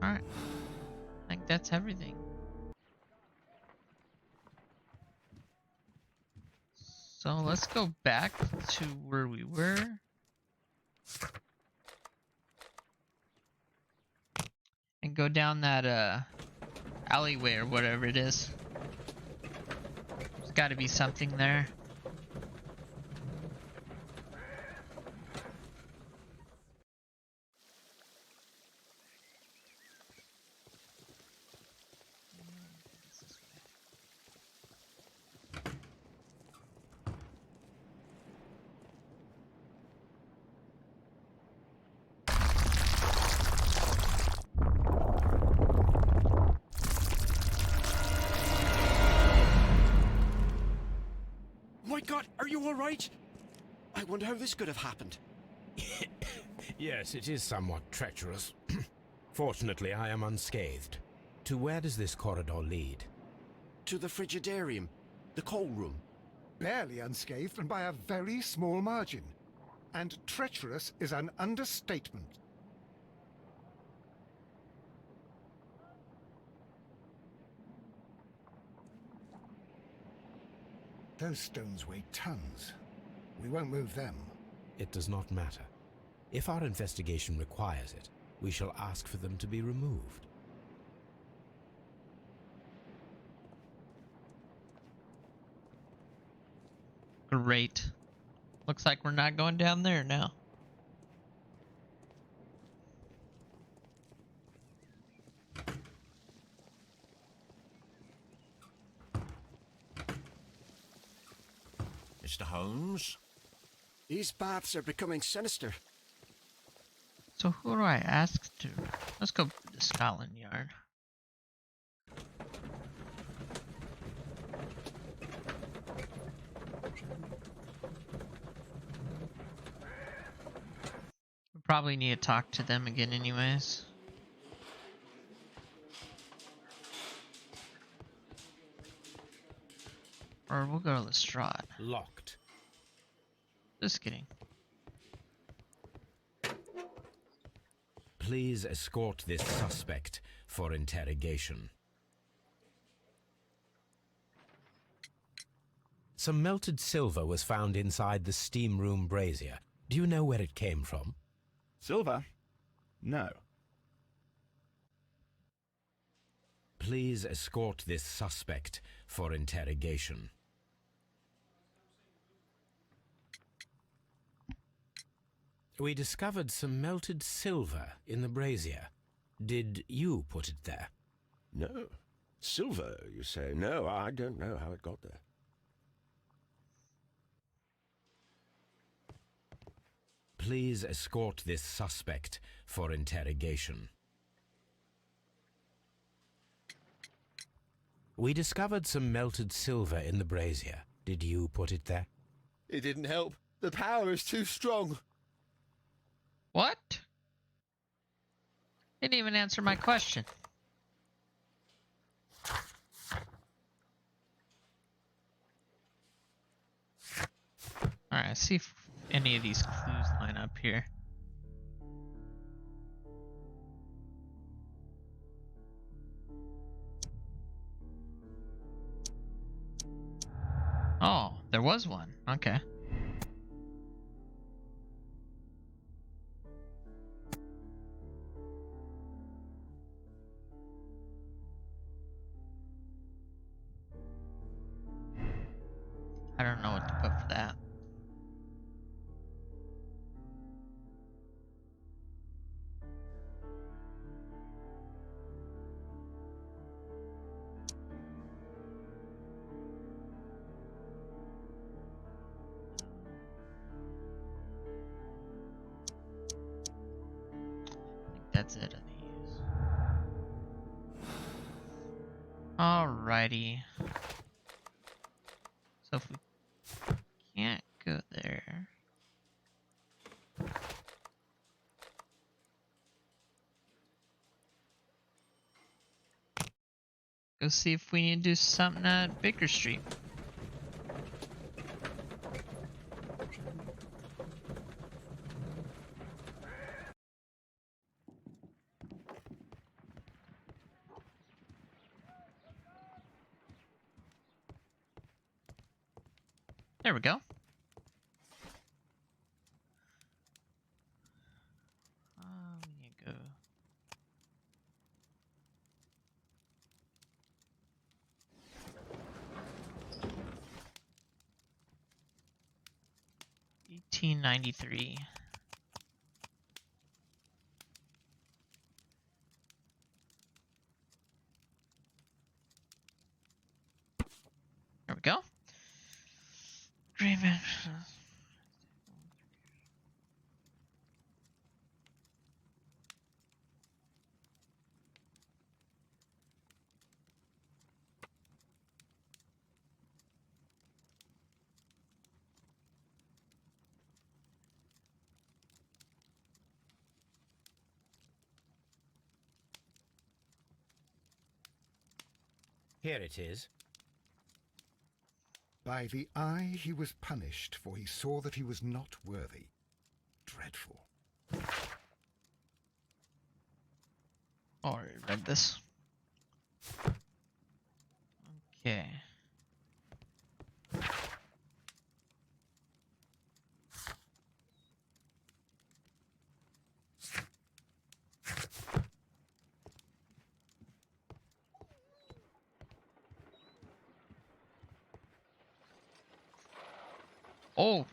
Alright. I think that's everything. So let's go back to where we were. And go down that alleyway or whatever it is. There's gotta be something there. my God, are you all right? I wonder how this could have happened. Yes, it is somewhat treacherous. Fortunately, I am unscathed. To where does this corridor lead? To the frigidarium, the coal room. Barely unscathed and by a very small margin. And treacherous is an understatement. Those stones weigh tons. We won't move them. It does not matter. If our investigation requires it, we shall ask for them to be removed. Great. Looks like we're not going down there now. Mr. Holmes? These baths are becoming sinister. So who do I ask to? Let's go to the Scotland Yard. We probably need to talk to them again anyways. Or we'll go to Lestrade. Locked. Just kidding. Please escort this suspect for interrogation. Some melted silver was found inside the steam room brazier. Do you know where it came from? Silver? No. Please escort this suspect for interrogation. We discovered some melted silver in the brazier. Did you put it there? No. Silver, you say? No, I don't know how it got there. Please escort this suspect for interrogation. We discovered some melted silver in the brazier. Did you put it there? It didn't help. The power is too strong. What? He didn't even answer my question. Alright, see if any of these clues line up here. Oh, there was one. Okay. I don't know what to put for that. I think that's it of these. Alrighty. So if we can't go there. Go see if we need to do something at Baker Street. There we go. We need to go. $18.93. There we go. Agreement. Here it is. By the eye he was punished, for he saw that he was not worthy. Dreadful. Already read this. Okay. Oh,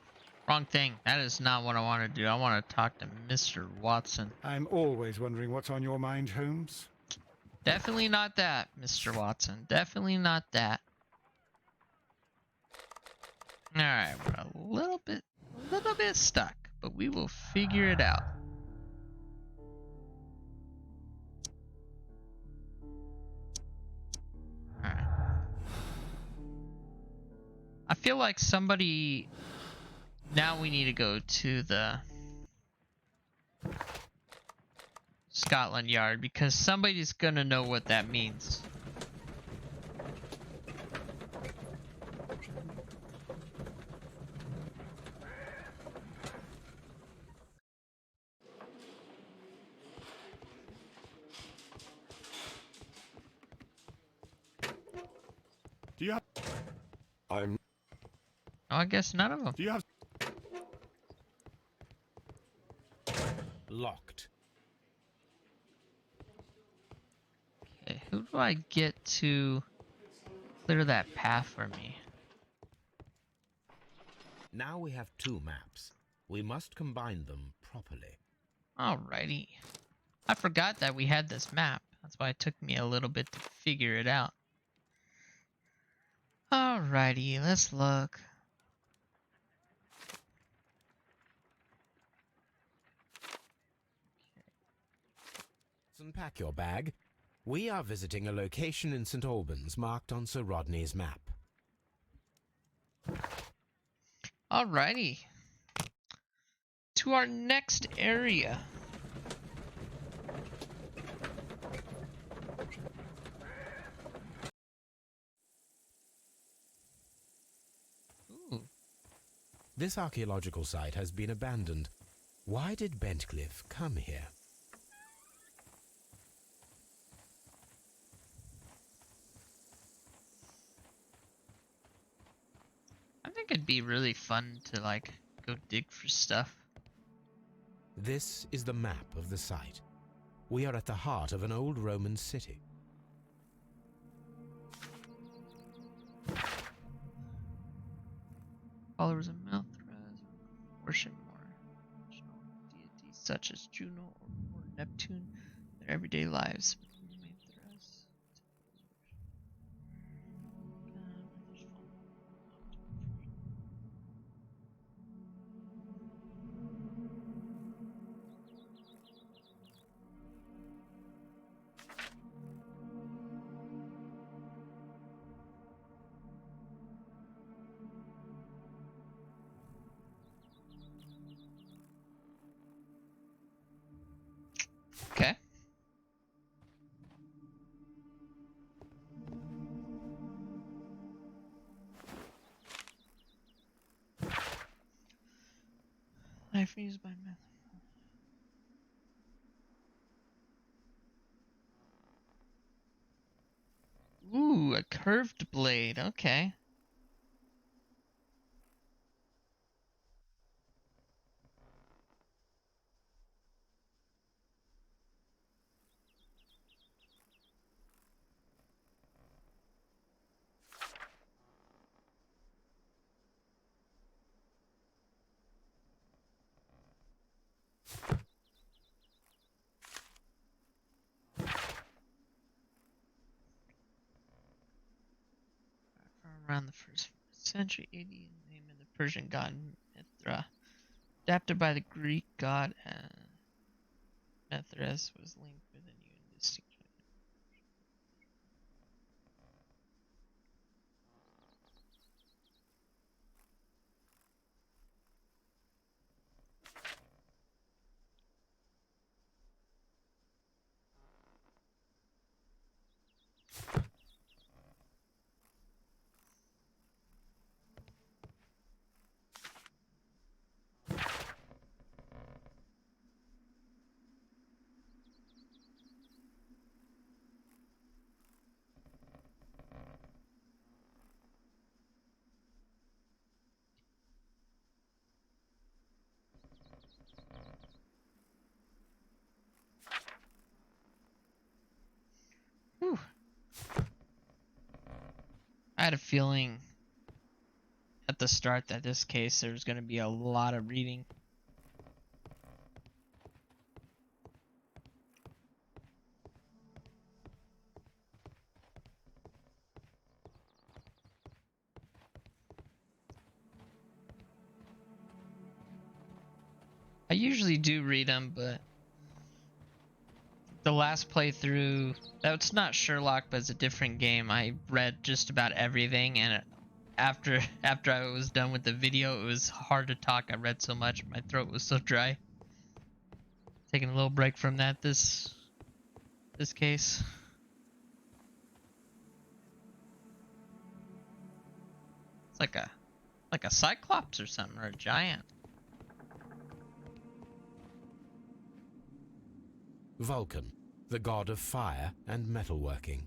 wrong thing. That is not what I want to do. I want to talk to Mr. Watson. I'm always wondering what's on your mind, Holmes. Definitely not that, Mr. Watson. Definitely not that. Alright, we're a little bit stuck, but we will figure it out. Alright. I feel like somebody... Now we need to go to the Scotland Yard because somebody's gonna know what that means. Do you have... I'm... Oh, I guess none of them. Do you have... Locked. Okay, who do I get to clear that path for me? Now we have 2 maps. We must combine them properly. Alrighty. I forgot that we had this map. That's why it took me a little bit to figure it out. Alrighty, let's look. Pack your bag. We are visiting a location in St. Albans marked on Sir Rodney's map. Alrighty. To our next area. Ooh. This archaeological site has been abandoned. Why did Bentcliffe come here? I think it'd be really fun to like go dig for stuff. This is the map of the site. We are at the heart of an old Roman city. Followers of Mithras worship more traditional deities such as Juno or Neptune in their everyday lives. Mithras. Okay. Knife used by method. Ooh, a curved blade. Okay. From around the 1st century AD, the name of the Persian god Mithra, adapted by the Greek god Mithras, was linked with a new and distinct. I had a feeling at the start that this case there was going to be a lot of reading. I usually do read them, but the last playthrough, that's not Sherlock, but it's a different game. I read just about everything, and after I was done with the video, it was hard to talk. I read so much, my throat was so dry. Taking a little break from that this case. It's like a cyclops or something, or a giant. Vulcan, the god of fire and metalworking.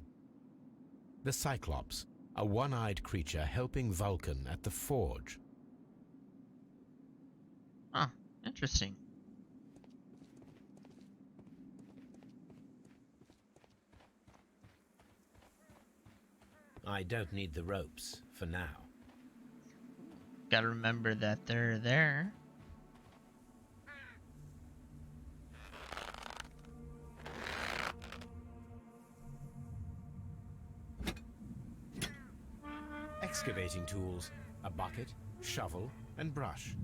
The Cyclops, a one-eyed creature helping Vulcan at the forge. Huh, interesting. I don't need the ropes for now. Gotta remember that they're there. Excavating tools, a bucket, shovel, and brush.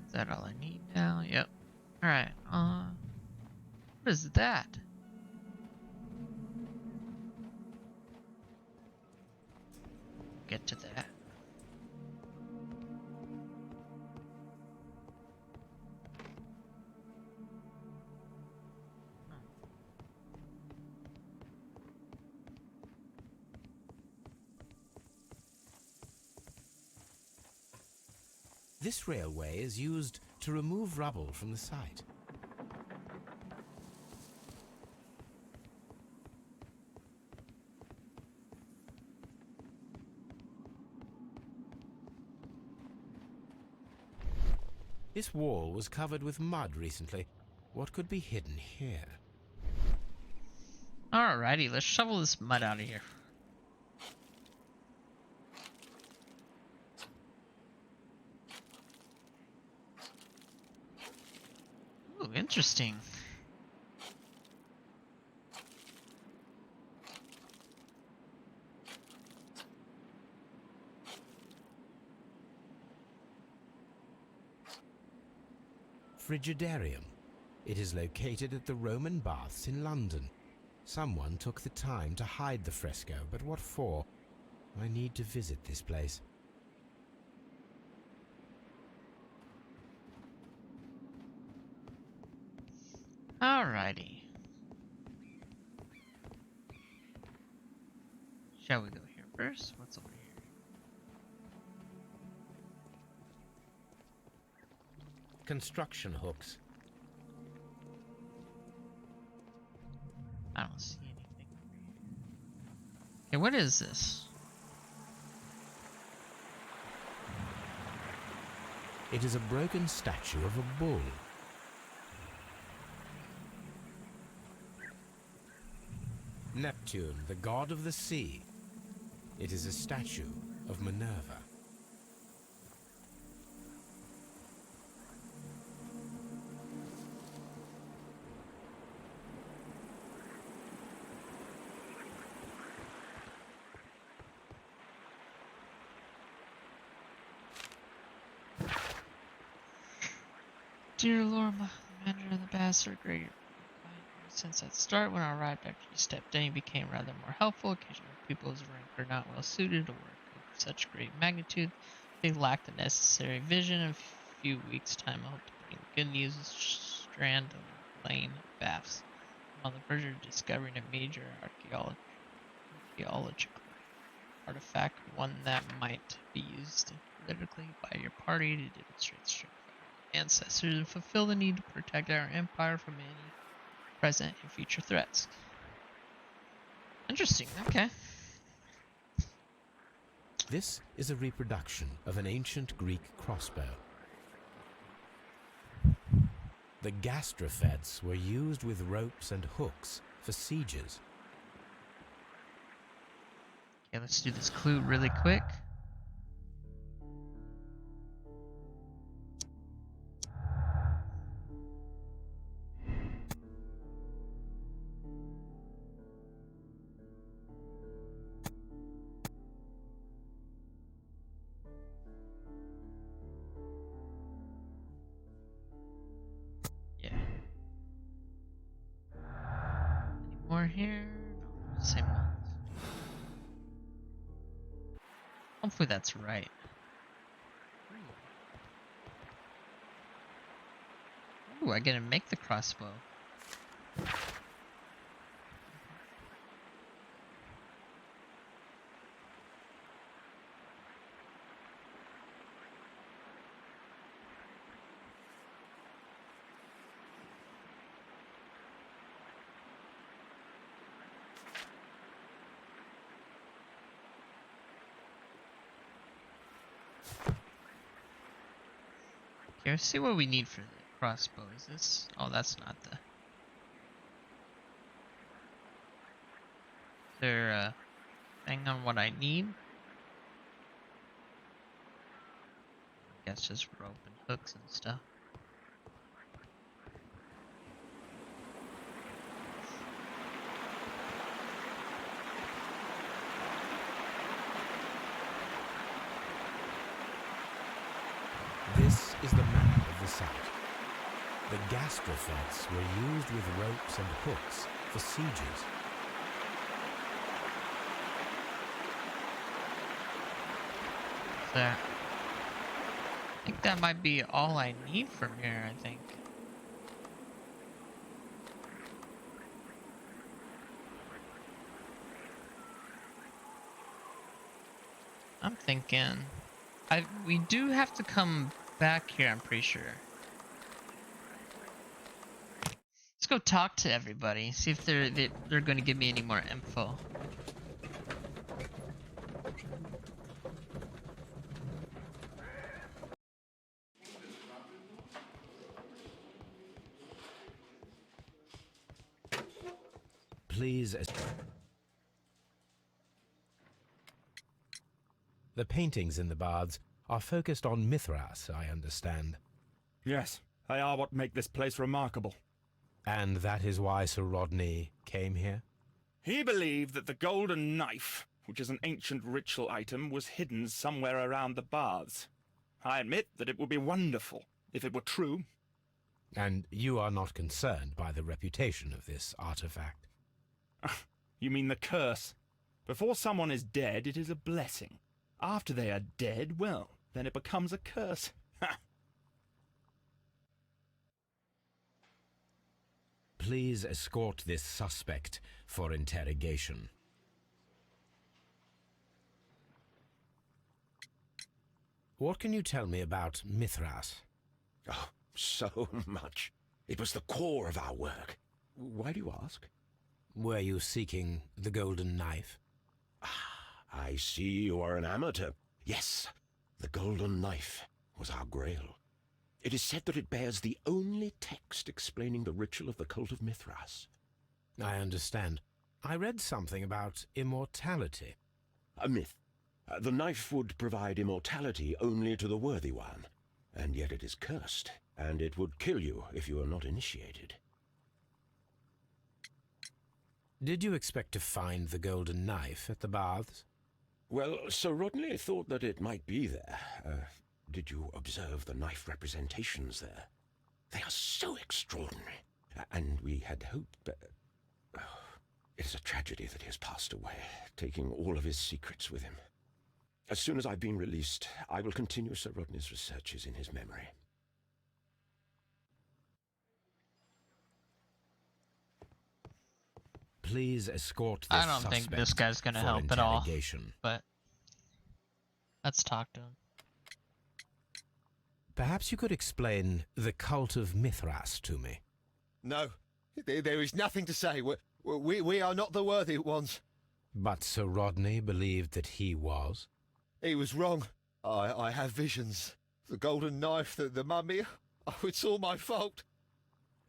Is that all I need now? Yep. Alright, what is that? Get to that. This railway is used to remove rubble from the site. This wall was covered with mud recently. What could be hidden here? Alrighty, let's shovel this mud out of here. Ooh, interesting. Frigidarium. It is located at the Roman Baths in London. Someone took the time to hide the fresco, but what for? I need to visit this place. Alrighty. Shall we go here first? What's over here? Construction hooks. I don't see anything over here. Okay, what is this? It is a broken statue of a bull. Neptune, the god of the sea. It is a statue of Minerva. Dear Lord, the manager of the bastard, great. Since at the start, when I arrived after you stepped in, he became rather more helpful. Occasionally, people of his rank are not well suited to work of such great magnitude. They lack the necessary vision. In a few weeks' time, I hope to bring good news of Strand of Lane Baths. I'm on the verge of discovering a major archaeological artifact, one that might be used politically by your party to demonstrate strength of our ancestors and fulfill the need to protect our empire from any present and future threats. Interesting, okay. This is a reproduction of an ancient Greek crossbow. The gastrofets were used with ropes and hooks for sieges. Okay, let's do this clue really quick. Yeah. Any more here? No, same ones. Hopefully that's right. Ooh, I get to make the crossbow. Okay, let's see what we need for the crossbow. Is this? Oh, that's not the. Is there a thing on what I need? I guess just rope and hooks and stuff. This is the map of the site. The gastrofets were used with ropes and hooks for sieges. There. I think that might be all I need from here, I think. I'm thinking we do have to come back here, I'm pretty sure. Let's go talk to everybody, see if they're going to give me any more info. Please. The paintings in the baths are focused on Mithras, I understand. Yes, they are what make this place remarkable. And that is why Sir Rodney came here? He believed that the golden knife, which is an ancient ritual item, was hidden somewhere around the baths. I admit that it would be wonderful if it were true. And you are not concerned by the reputation of this artifact? You mean the curse? Before someone is dead, it is a blessing. After they are dead, well, then it becomes a curse. Please escort this suspect for interrogation. What can you tell me about Mithras? Oh, so much. It was the core of our work. Why do you ask? Were you seeking the golden knife? I see you are an amateur. Yes, the golden knife was our grail. It is said that it bears the only text explaining the ritual of the cult of Mithras. I understand. I read something about immortality. A myth. The knife would provide immortality only to the worthy one, and yet it is cursed, and it would kill you if you are not initiated. Did you expect to find the golden knife at the baths? Well, Sir Rodney thought that it might be there. Did you observe the knife representations there? They are so extraordinary. And we had hoped... it is a tragedy that he has passed away, taking all of his secrets with him. As soon as I've been released, I will continue Sir Rodney's researches in his memory. Please escort this I don't think this guy's gonna help at all, but let's talk to him. Perhaps you could explain the cult of Mithras to me. No, there is nothing to say. We are not the worthy ones. But Sir Rodney believed that he was? He was wrong. I have visions. The golden knife, the mummy. Oh, it's all my fault.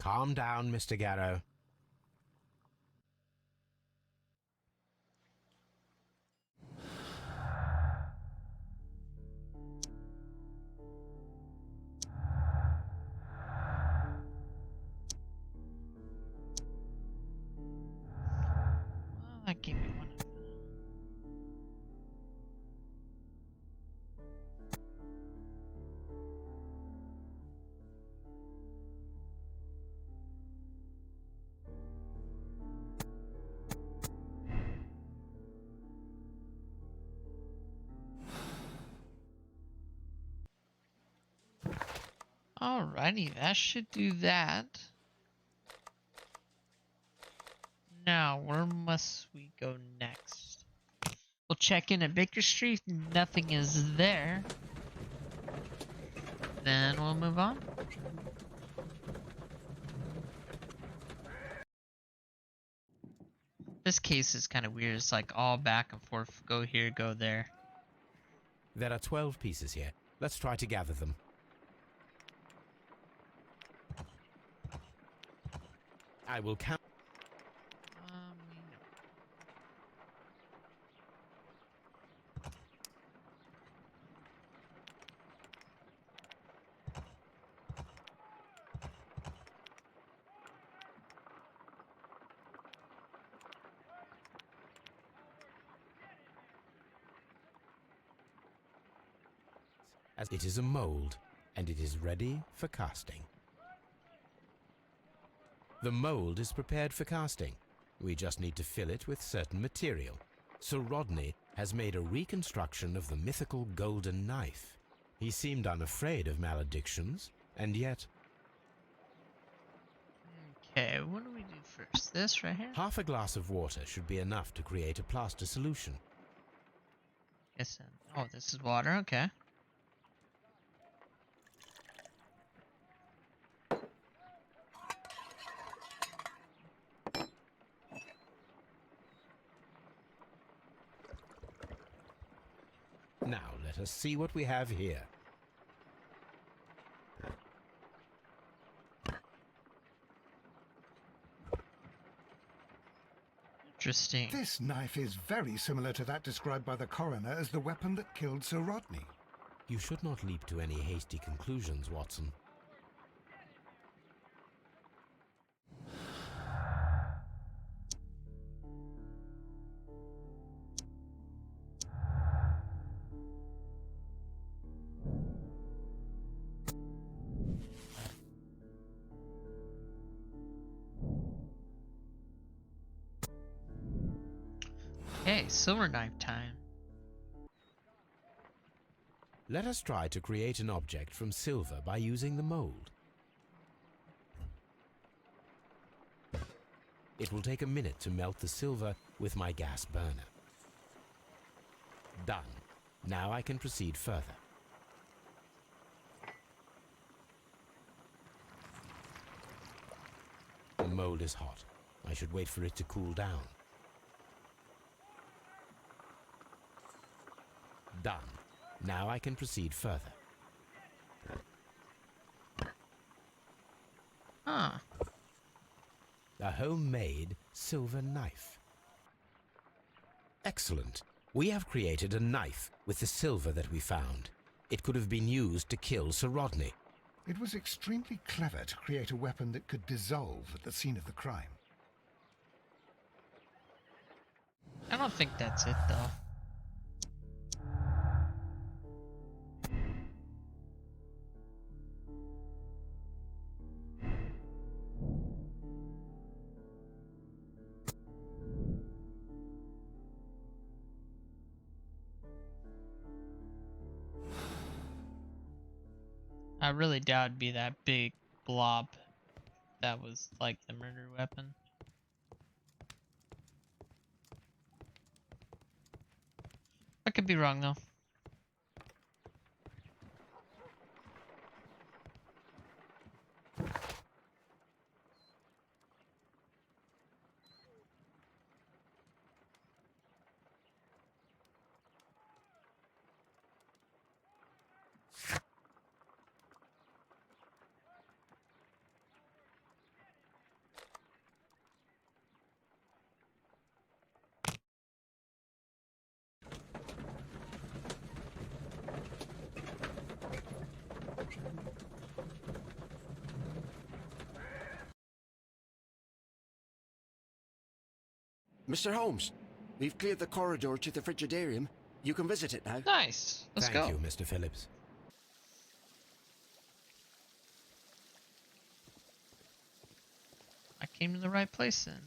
Calm down, Mr. Garrow. Well, that gave me one. Alrighty, that should do that. Now, where must we go next? We'll check in at Baker Street. Nothing is there. Then we'll move on. This case is kind of weird. It's like all back and forth. Go here, go there. There are 12 pieces here. Let's try to gather them. I will count. As it is a mold, and it is ready for casting. The mold is prepared for casting. We just need to fill it with certain material. Sir Rodney has made a reconstruction of the mythical golden knife. He seemed unafraid of maledictions, and yet... Okay, what do we do first? This right here? Half a glass of water should be enough to create a plaster solution. Yes. Oh, this is water. Okay. Now, let us see what we have here. Interesting. This knife is very similar to that described by the coroner as the weapon that killed Sir Rodney. You should not leap to any hasty conclusions, Watson. Okay, silver knife time. Let us try to create an object from silver by using the mold. It will take a minute to melt the silver with my gas burner. Done. Now I can proceed further. The mold is hot. I should wait for it to cool down. Done. Now I can proceed further. Huh. A homemade silver knife. Excellent. We have created a knife with the silver that we found. It could have been used to kill Sir Rodney. It was extremely clever to create a weapon that could dissolve at the scene of the crime. I don't think that's it, though. I really doubt it'd be that big blob that was like the murder weapon. I could be wrong though. Mr. Holmes, we've cleared the corridor to the Frigidarium. You can visit it now. Nice. Let's Thank go. you, Mr. Phillips. I came to the right place then.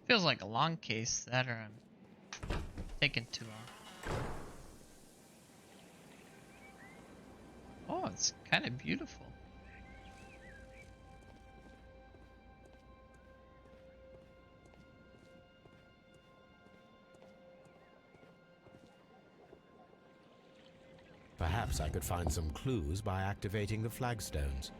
Feels like a long case that, or I'm taking too long. Oh, it's kind of beautiful. Perhaps I could find some clues by activating the flagstones.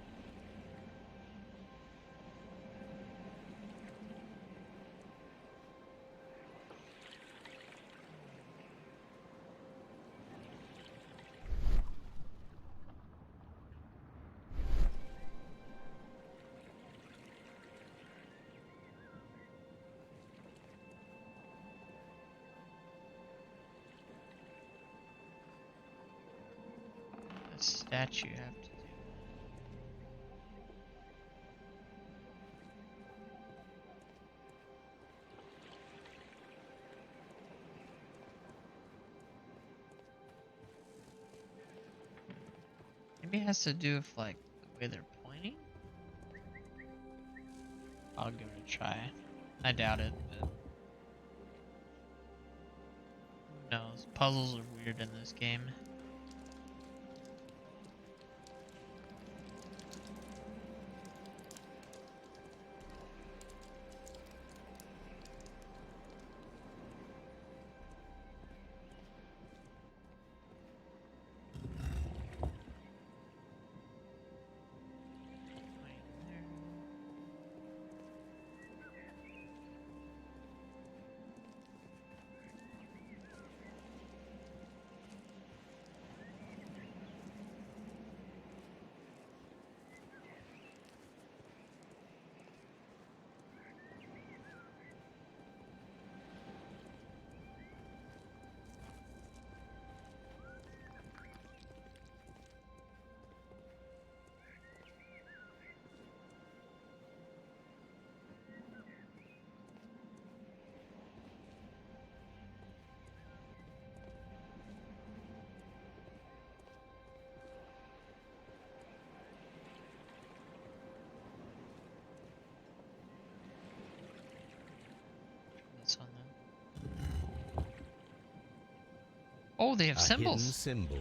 The statue have to do. Maybe it has to do with like the way they're pointing. I'll give it a try. I doubt it, but who knows? Puzzles are weird in this game. This one then. Oh, they have A symbols. hidden symbol.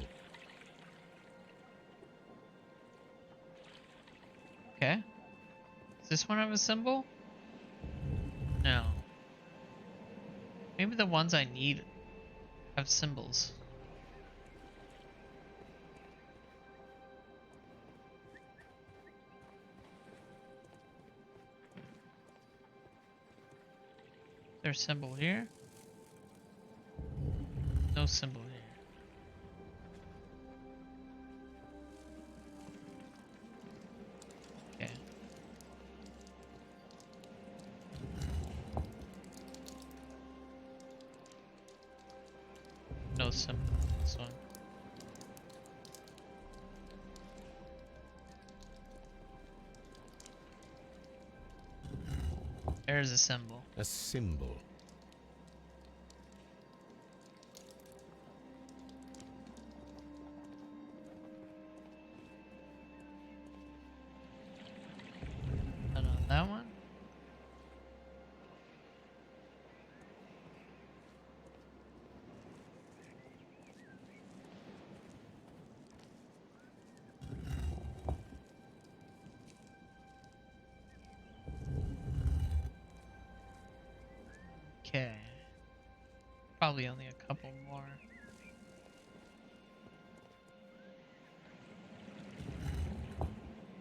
Okay. Does this one have a symbol? No. Maybe the ones I need have symbols. There's a symbol here. No symbol here. Okay. No symbol. This one. There's a symbol. A symbol. And on that one. Okay. Probably only a couple more.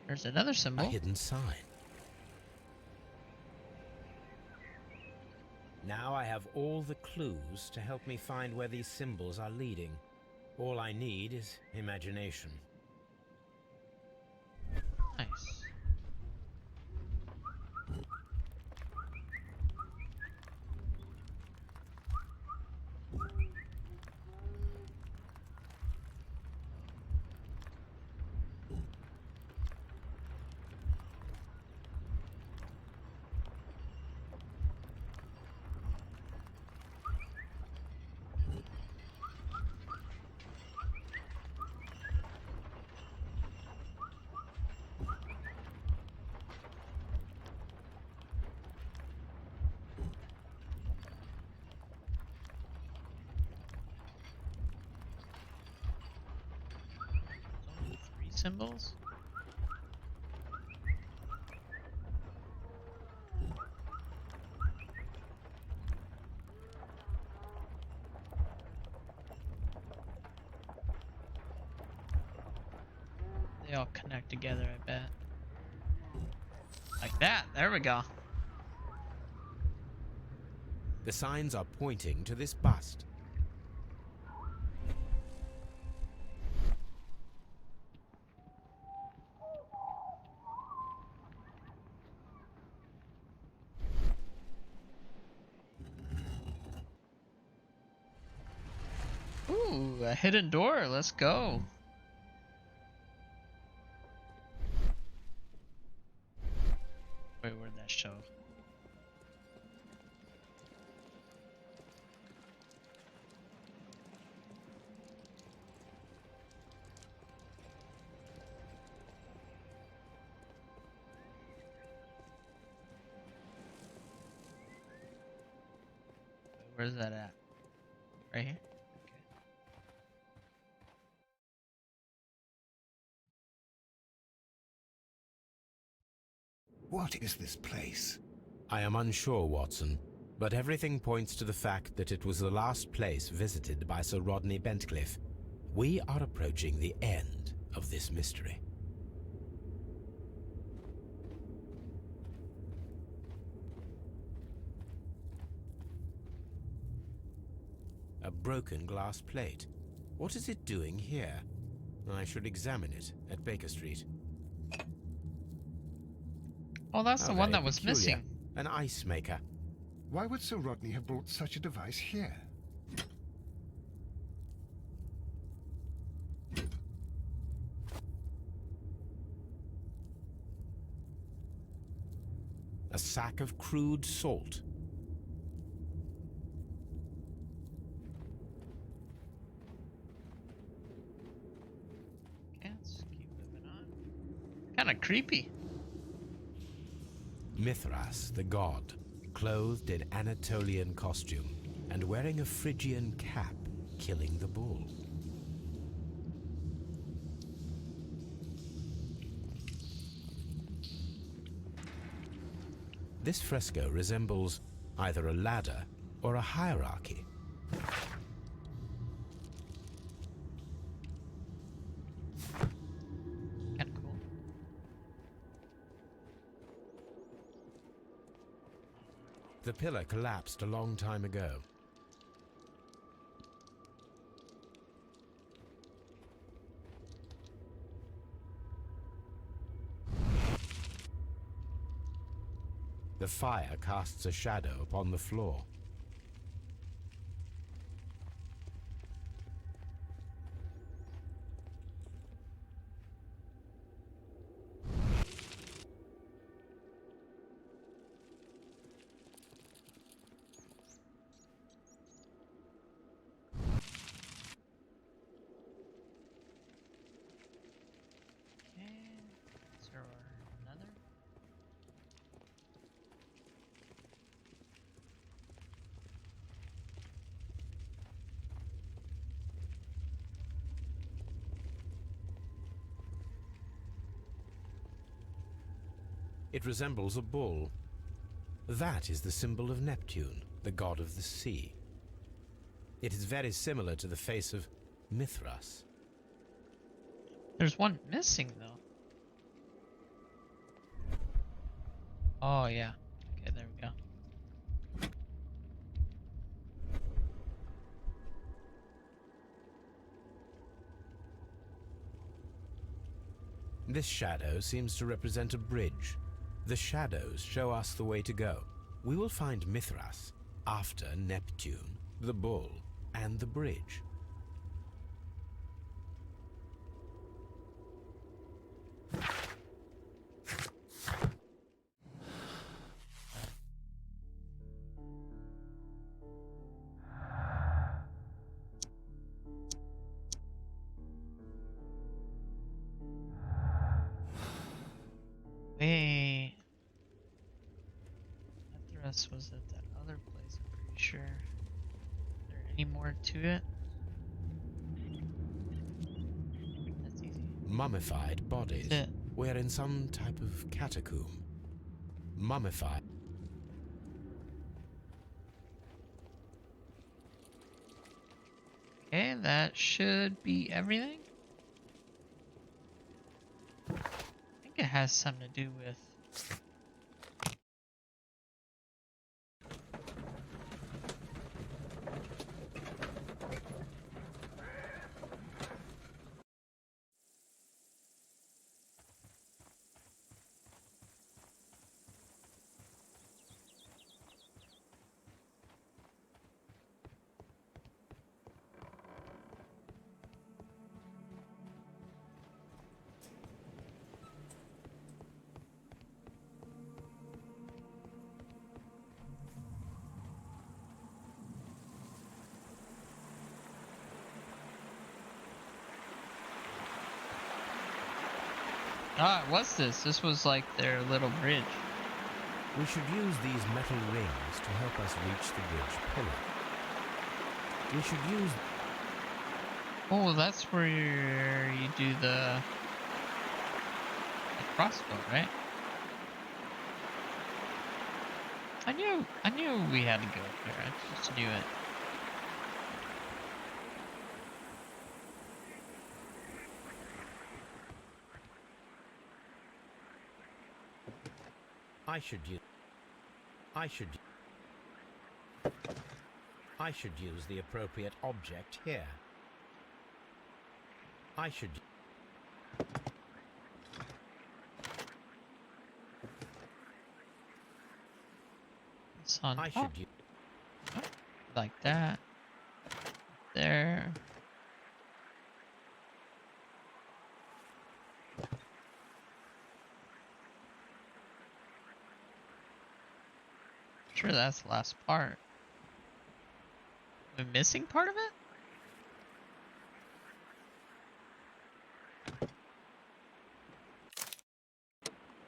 There's another A symbol. hidden sign. Now I have all the clues to help me find where these symbols are leading. All I need is imagination. Nice. symbols? They all connect together, I bet. Like that. There we go. The signs are pointing to this bust. Ooh, a hidden door. Let's go. Wait, where'd that show? Where's that at? Right here? Okay. What is this place? I am unsure, Watson, but everything points to the fact that it was the last place visited by Sir Rodney Bentcliffe. We are approaching the end of this mystery. A broken glass plate. What is it doing here? I should examine it at Baker Street. Oh, that's the one Very that was peculiar. missing. An ice maker. Why would Sir Rodney have brought such a device here? A sack of crude salt. Okay, let's keep moving on. Kind of creepy. Mithras, the god, clothed in Anatolian costume and wearing a Phrygian cap, killing the bull. This fresco resembles either a ladder or a hierarchy. Kind of cool. The pillar collapsed a long time ago. The fire casts a shadow upon the floor. And is there another? It resembles a bull. That is the symbol of Neptune, the god of the sea. It is very similar to the face of Mithras. There's one missing though. Oh yeah. Okay, there we go. This shadow seems to represent a bridge. The shadows show us the way to go. We will find Mithras after Neptune, the bull, and the bridge. Wait. Mithras was at that other place, I'm pretty sure. Is there any more to it? That's easy. Mummified bodies. That's it. We're in some type of catacomb. Mummified. Okay, that should be everything. I think it has something to do with... Ah, what's this? This was like their little bridge. We should use these metal rings to help us reach the bridge pillar. We should use... Oh, that's where you do the crossbow, right? I knew we had to go there. I just knew it. I should use the appropriate object here. I should... It's on I top. should use... Like that. There. Sure, that's the last part. Am I missing part of it?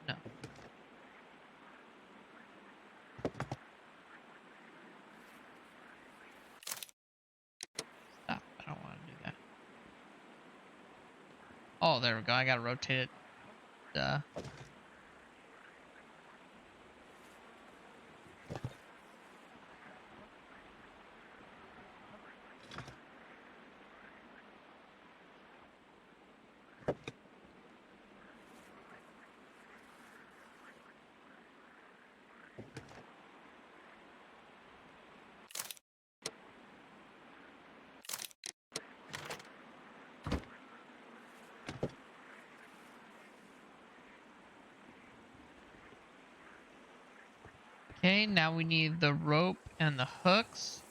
No. Stop. I don't want to do that. Oh, there we go. I gotta rotate it. Duh. Okay, now we need the rope and the hooks.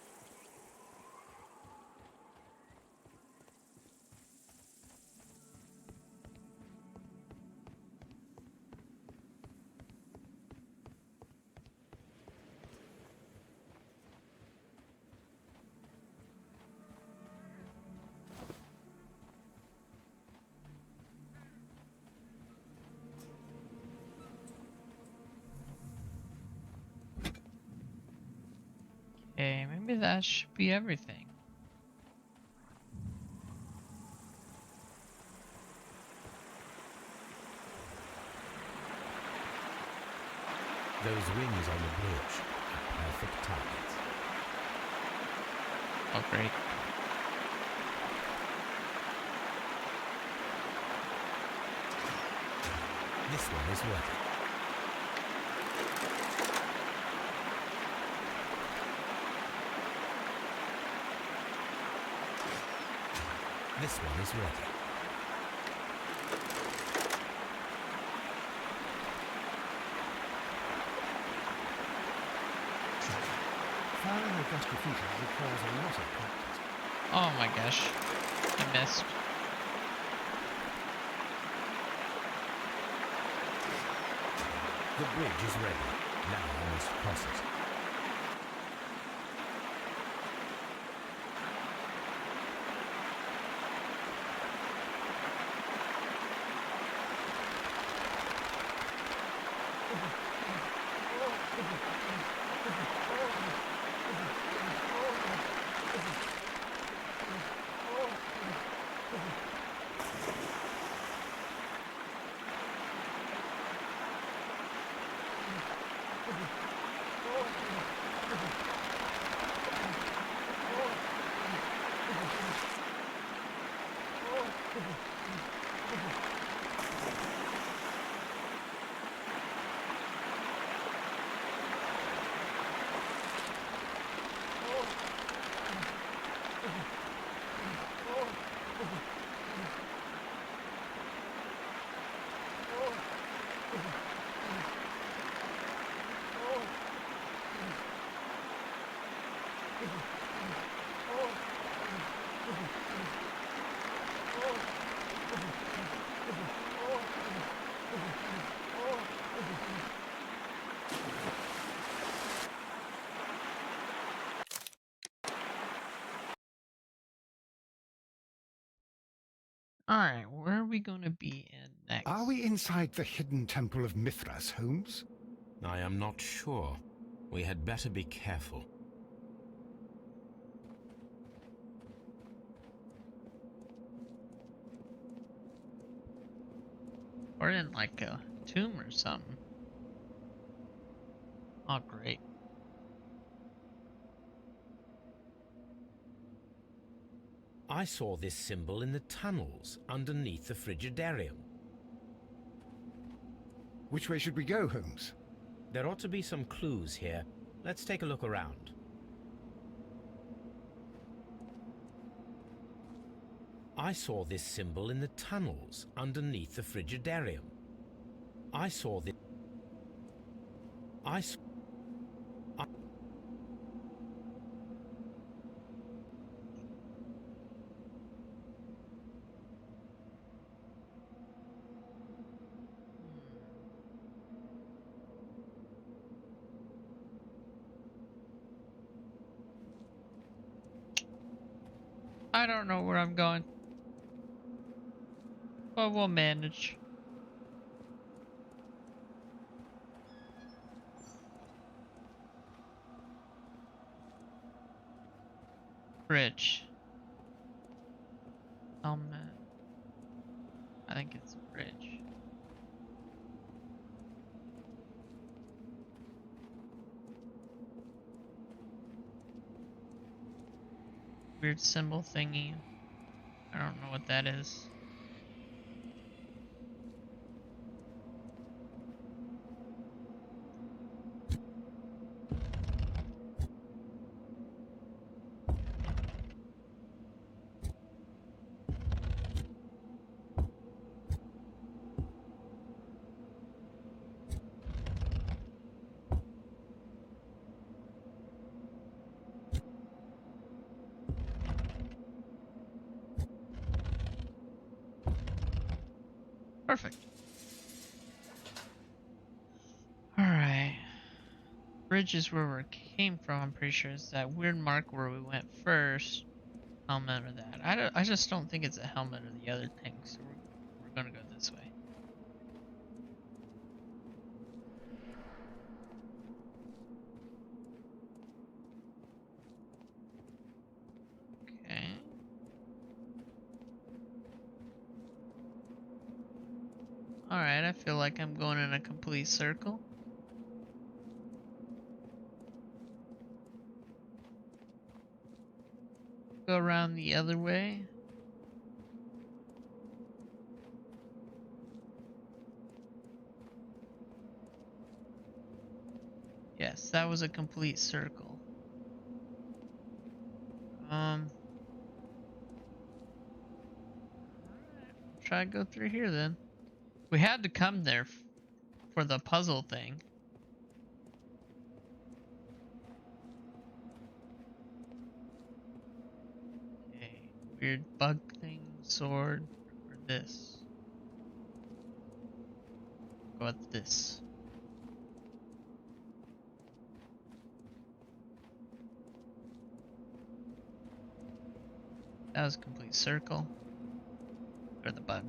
Okay, maybe that should be everything. Those wings on the bridge are perfect targets. Oh, great. This one is working. This one is ready. Firing a gust of feet requires a lot of practice. Oh my gosh. I missed. The bridge is ready. Now I must cross it. Alright, where are we going to be in next? Are we inside the hidden temple of Mithras, Holmes? I am not sure. We had better be careful. Or in like a tomb or something. Oh, great. I saw this symbol in the tunnels underneath the Frigidarium. Which way should we go, Holmes? There ought to be some clues here. Let's take a look around. I saw this symbol in the tunnels underneath the Frigidarium. I saw this... I saw... I don't know where I'm going. But we'll manage. Bridge. Helmet. I think it's a bridge. Weird symbol thingy. I don't know what that is. Perfect. Alright. Bridge is where we came from, I'm pretty sure. It's that weird mark where we went first. Helmet or that. I just don't think it's a helmet or the other thing, so we're gonna go this way. Okay. Alright, I feel like I'm going in a complete circle. Go around the other way. Yes, that was a complete circle. Try to go through here then. We had to come there for the puzzle thing. Okay, weird bug thing, sword, or this. Go with this. That was a complete circle. Or the bug.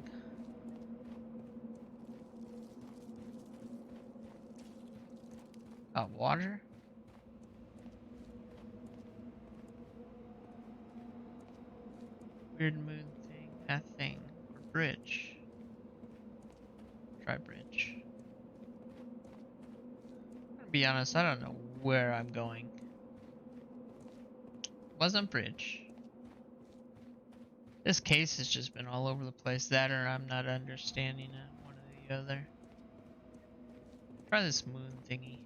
Water? Weird moon thing, that thing. Or bridge. Try bridge. To be honest, I don't know where I'm going. Wasn't bridge. This case has just been all over the place. That or I'm not understanding it. One or the other. Try this moon thingy.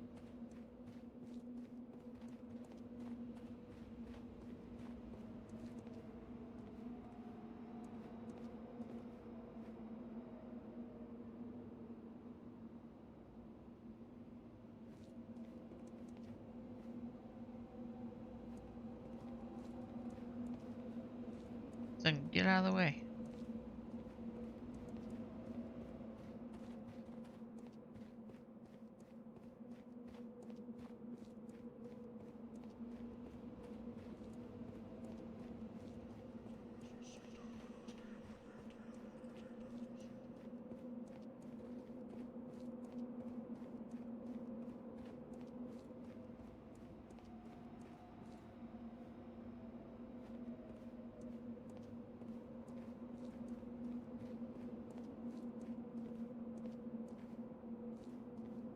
Then get out of the way.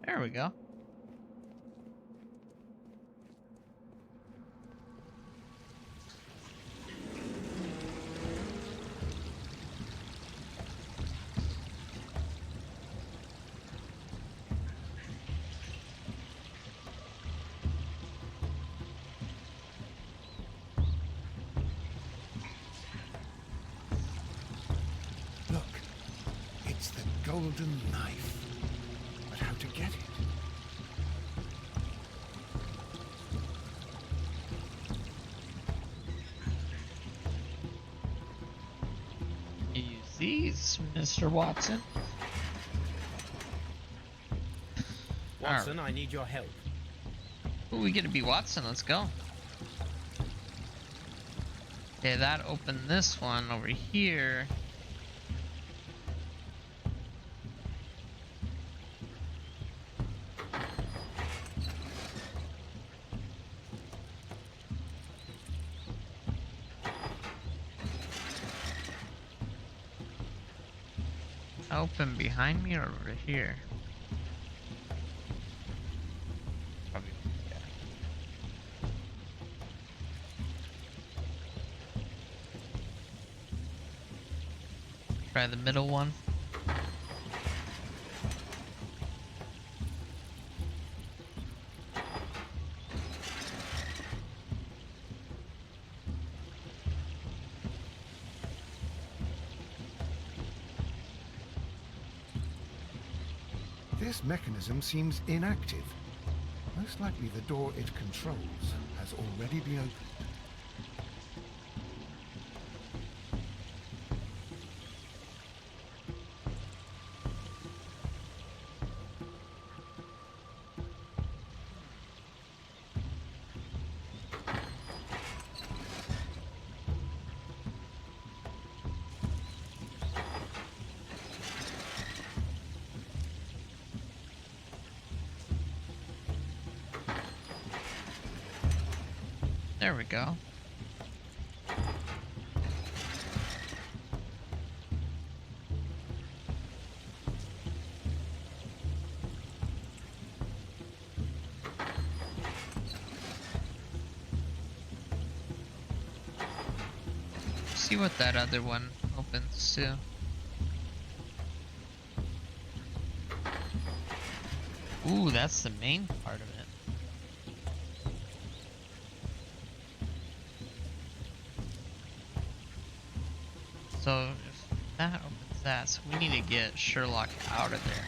There we go. Look, it's the golden knife. But how to get it? Use these, Mr. Watson. Watson, I need your help. Ooh, we get to be Watson. Let's go. Okay, that opened this one over here. Open behind me or over here? Probably, yeah. Try the middle one. This mechanism seems inactive. Most likely the door it controls has already been opened. There we go. See what that other one opens to. Ooh, that's the main part of it. So if that opens that, so we need to get Sherlock out of there.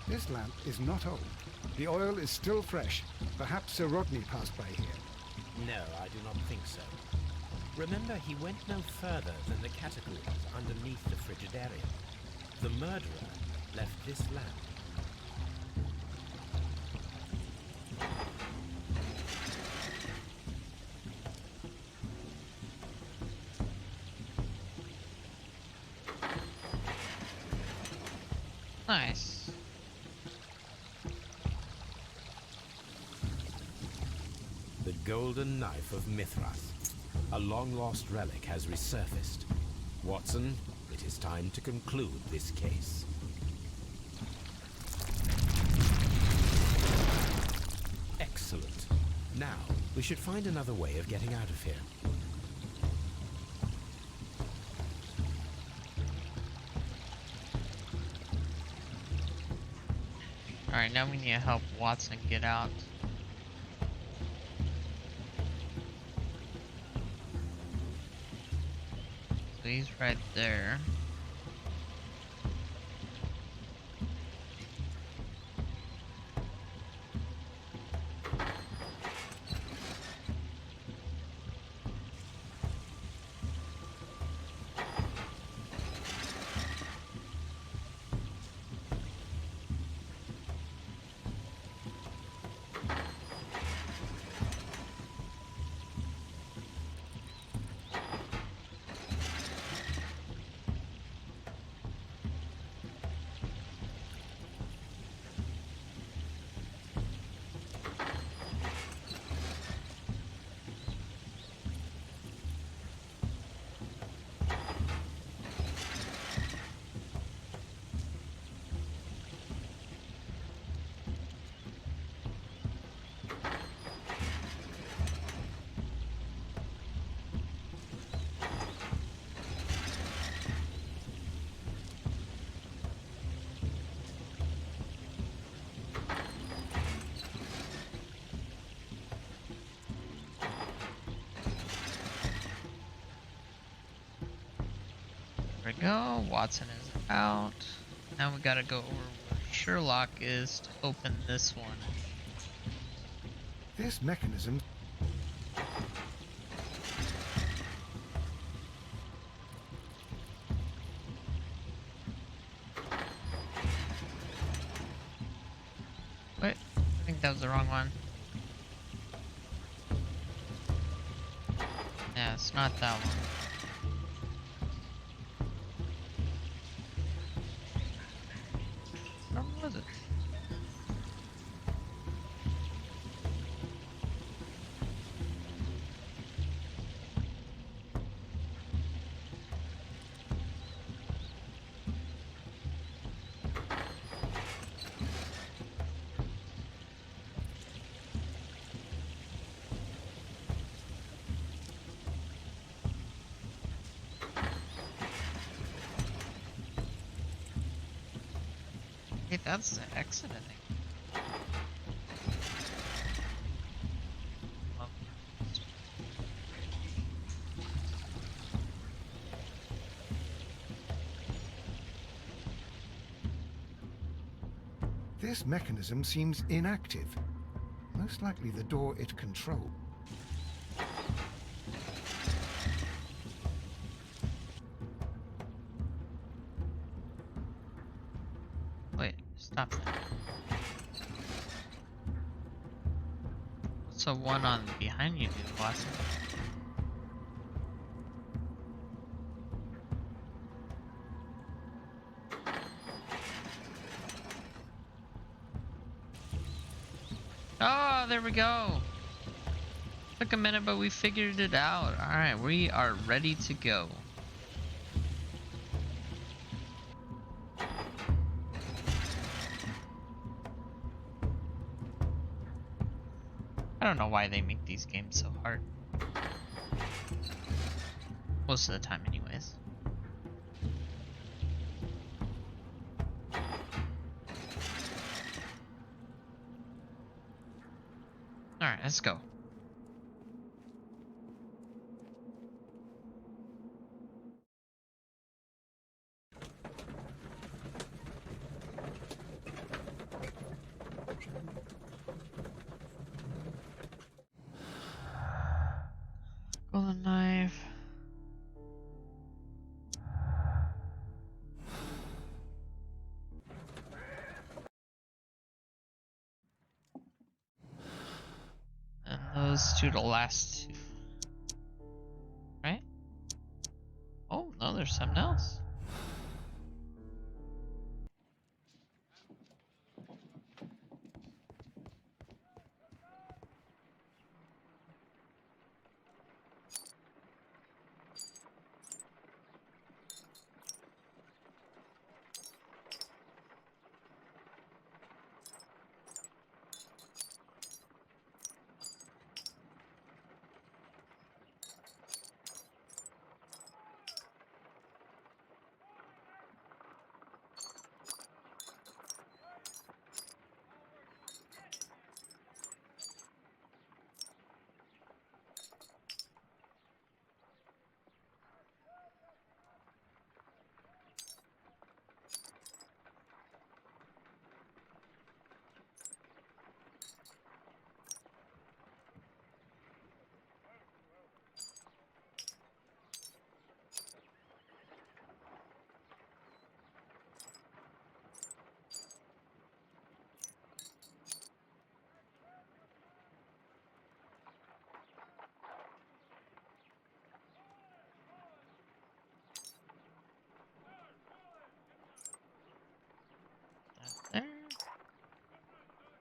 This lamp is not old. The oil is still fresh. Perhaps Sir Rodney passed by here. No, I do not think so. Remember, he went no further than the catacombs underneath the Frigidarium. The murderer left this lamp. Nice. The golden knife of Mithras. A long-lost relic has resurfaced. Watson, it is time to conclude this case. Excellent. Now, we should find another way of getting out of here. Alright, now we need to help Watson get out. So he's right there. There we go. Watson is out. Now we gotta go over where Sherlock is to open this one. This mechanism... Wait, I think that was the wrong one. Yeah, it's not that one. Where was it? Hey, that's the exit, I think. Oh. This mechanism seems inactive. Most likely the door it controlled. Wait, stop that. What's the one on behind you do, Watson? Oh, there we go. Took a minute, but we figured it out. Alright, we are ready to go. I don't know why they make these games so hard. Most of the time, anyways. Alright, let's go. Golden knife. And those two the last two. Right? Oh, no, there's something else.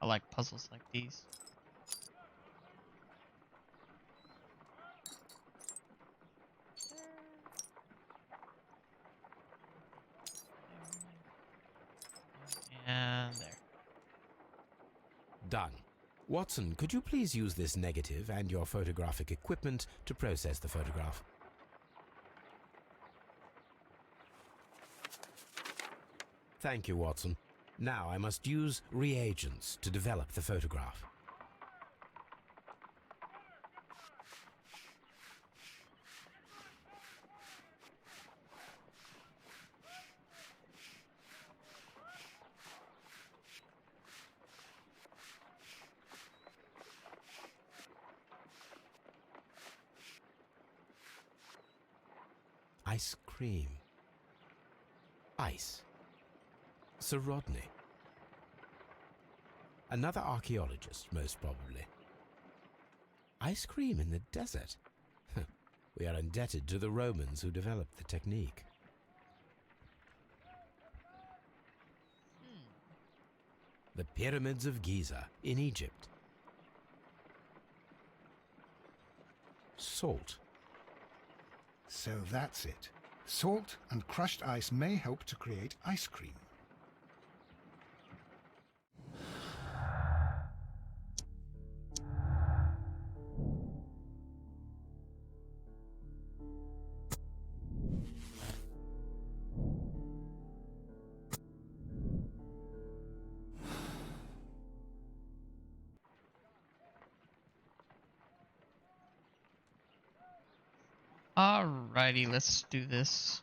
I like puzzles like these. And there. Done. Watson, could you please use this negative and your photographic equipment to process the photograph? Thank you, Watson. Now I must use reagents to develop the photograph. Ice cream. Ice. Sir Rodney. Another archaeologist, most probably. Ice cream in the desert. We are indebted to the Romans who developed the technique. The Pyramids of Giza in Egypt. Salt. So that's it. Salt and crushed ice may help to create ice cream. Alrighty, let's do this.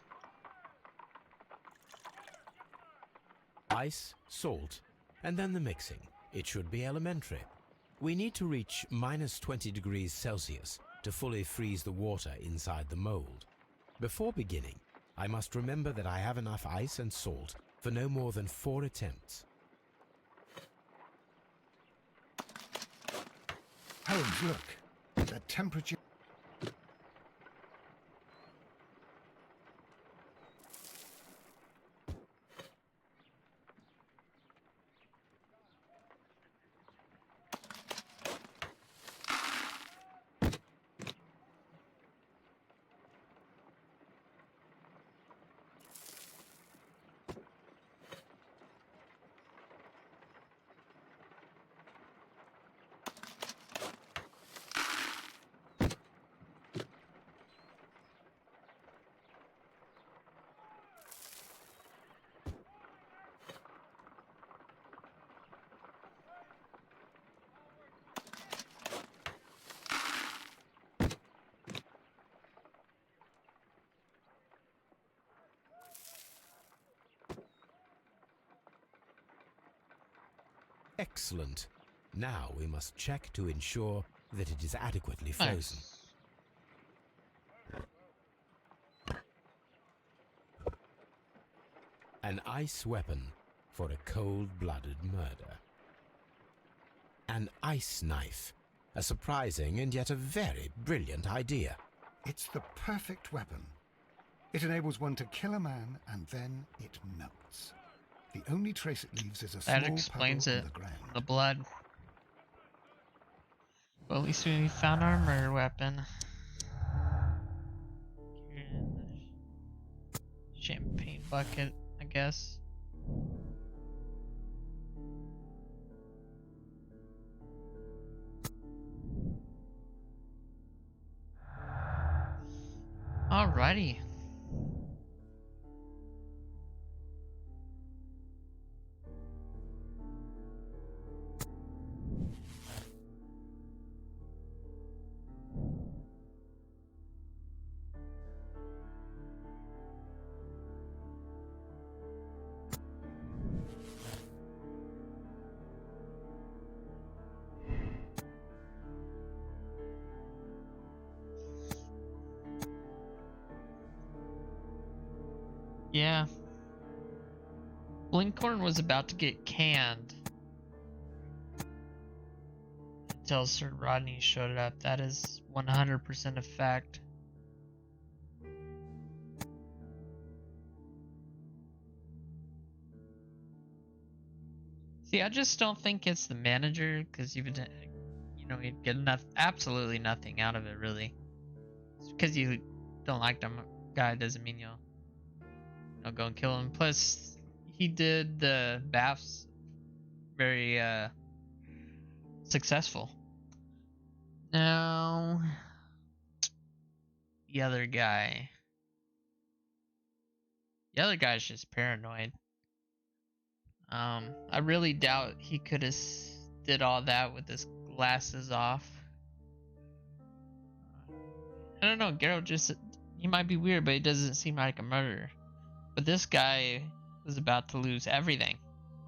Ice, salt, and then the mixing. It should be elementary. We need to reach minus 20 degrees Celsius to fully freeze the water inside the mold. Before beginning, I must remember that I have enough ice and salt for no more than 4 attempts. Holmes, look. The temperature... Excellent. Now we must check to ensure that it is adequately frozen. Nice. An ice weapon for a cold-blooded murder. An ice knife. A surprising and yet a very brilliant idea. It's the perfect weapon. It enables one to kill a man and then it melts. The only trace it leaves is a small That explains puddle it. on the ground. The blood. Well, at least we found our murder weapon. Here in the champagne bucket, I guess. Alrighty. Yeah. Blinkhorn was about to get canned until Sir Rodney showed up. That is 100% a fact. See, I just don't think it's the manager, because you'd get absolutely nothing out of it, really. Because you don't like the guy doesn't mean you'll go and kill him. Plus, he did the baths very successful. Now, the other guy. The other guy's just paranoid. I really doubt he could have did all that with his glasses off. I don't know, Geralt he might be weird, but he doesn't seem like a murderer. But this guy was about to lose everything,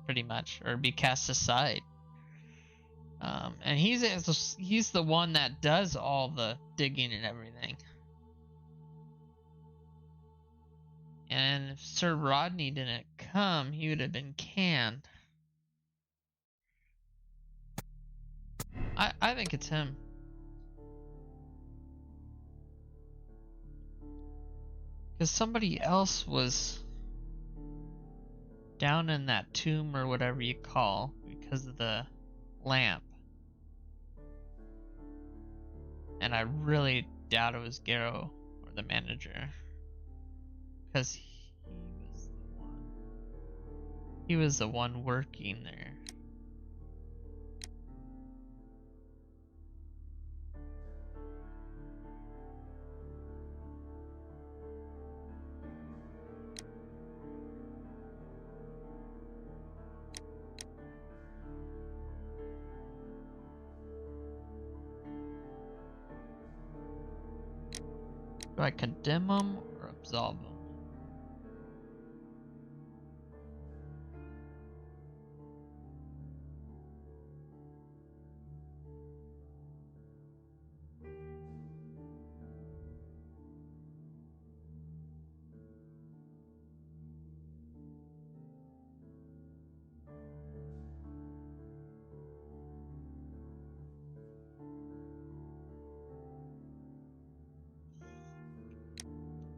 pretty much, or be cast aside. And he's the one that does all the digging and everything. And if Sir Rodney didn't come, he would have been canned. I think it's him. Because somebody else was down in that tomb or whatever you call because of the lamp. And I really doubt it was Garrow or the manager. Because he was the one working there. Do I condemn him or absolve him?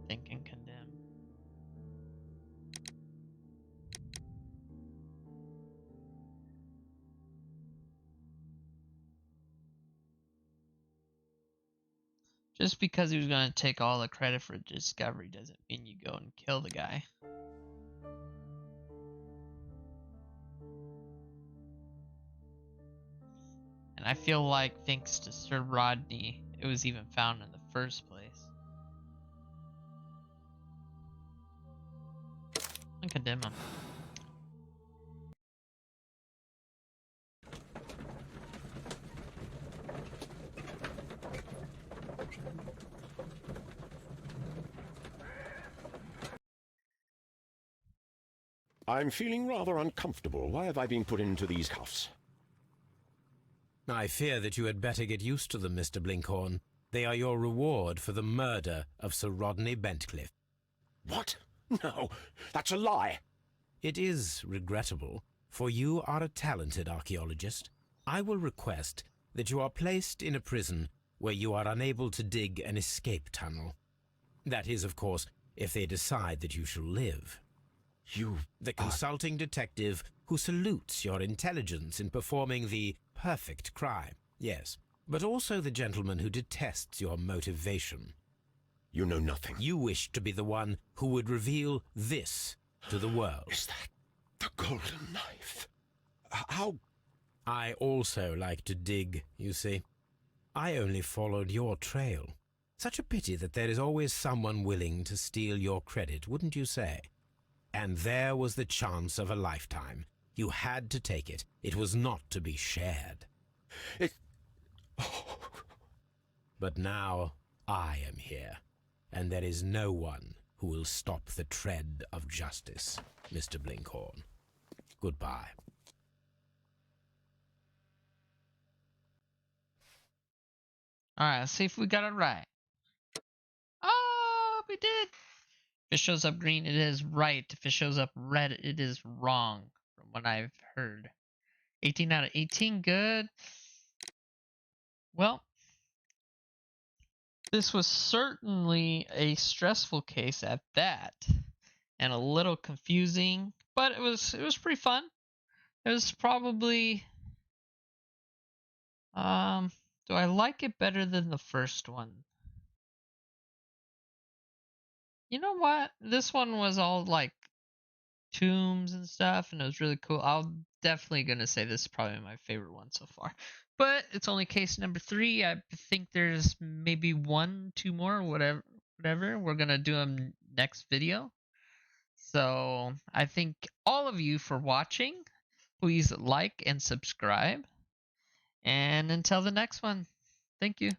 Think and condemn. Just because he was going to take all the credit for the discovery doesn't mean you go and kill the guy. And I feel like thanks to Sir Rodney, it was even found in the first place. And condemn him. I'm feeling rather uncomfortable. Why have I been put into these cuffs? I fear that you had better get used to them, Mr. Blinkhorn. They are your reward for the murder of Sir Rodney Bentcliffe. What? No, that's a lie. It is regrettable, for you are a talented archaeologist. I will request that you are placed in a prison where you are unable to dig an escape tunnel. That is, of course, if they decide that you shall live. The consulting detective who salutes your intelligence in performing the perfect crime, yes, but also the gentleman who detests your motivation. You know nothing. You wish to be the one who would reveal this to the world. Is that the golden knife? How? I also like to dig, you see. I only followed your trail. Such a pity that there is always someone willing to steal your credit, wouldn't you say? And there was the chance of a lifetime. You had to take it. It was not to be shared. But now I am here, and there is no one who will stop the tread of justice, Mr. Blinkhorn. Goodbye. Alright, let's see if we got it right. Oh, we did! If it shows up green, it is right. If it shows up red, it is wrong, from what I've heard. 18 out of 18, good. Well, this was certainly a stressful case at that, and a little confusing, but it was pretty fun. It was probably do I like it better than the first one? You know what? This one was all like tombs and stuff, and it was really cool. I'm definitely gonna say this is probably my favorite one so far. But it's only case number 3. I think there's maybe 1, 2 more, whatever. We're gonna do them next video. So I thank all of you for watching. Please like and subscribe. And until the next one, thank you.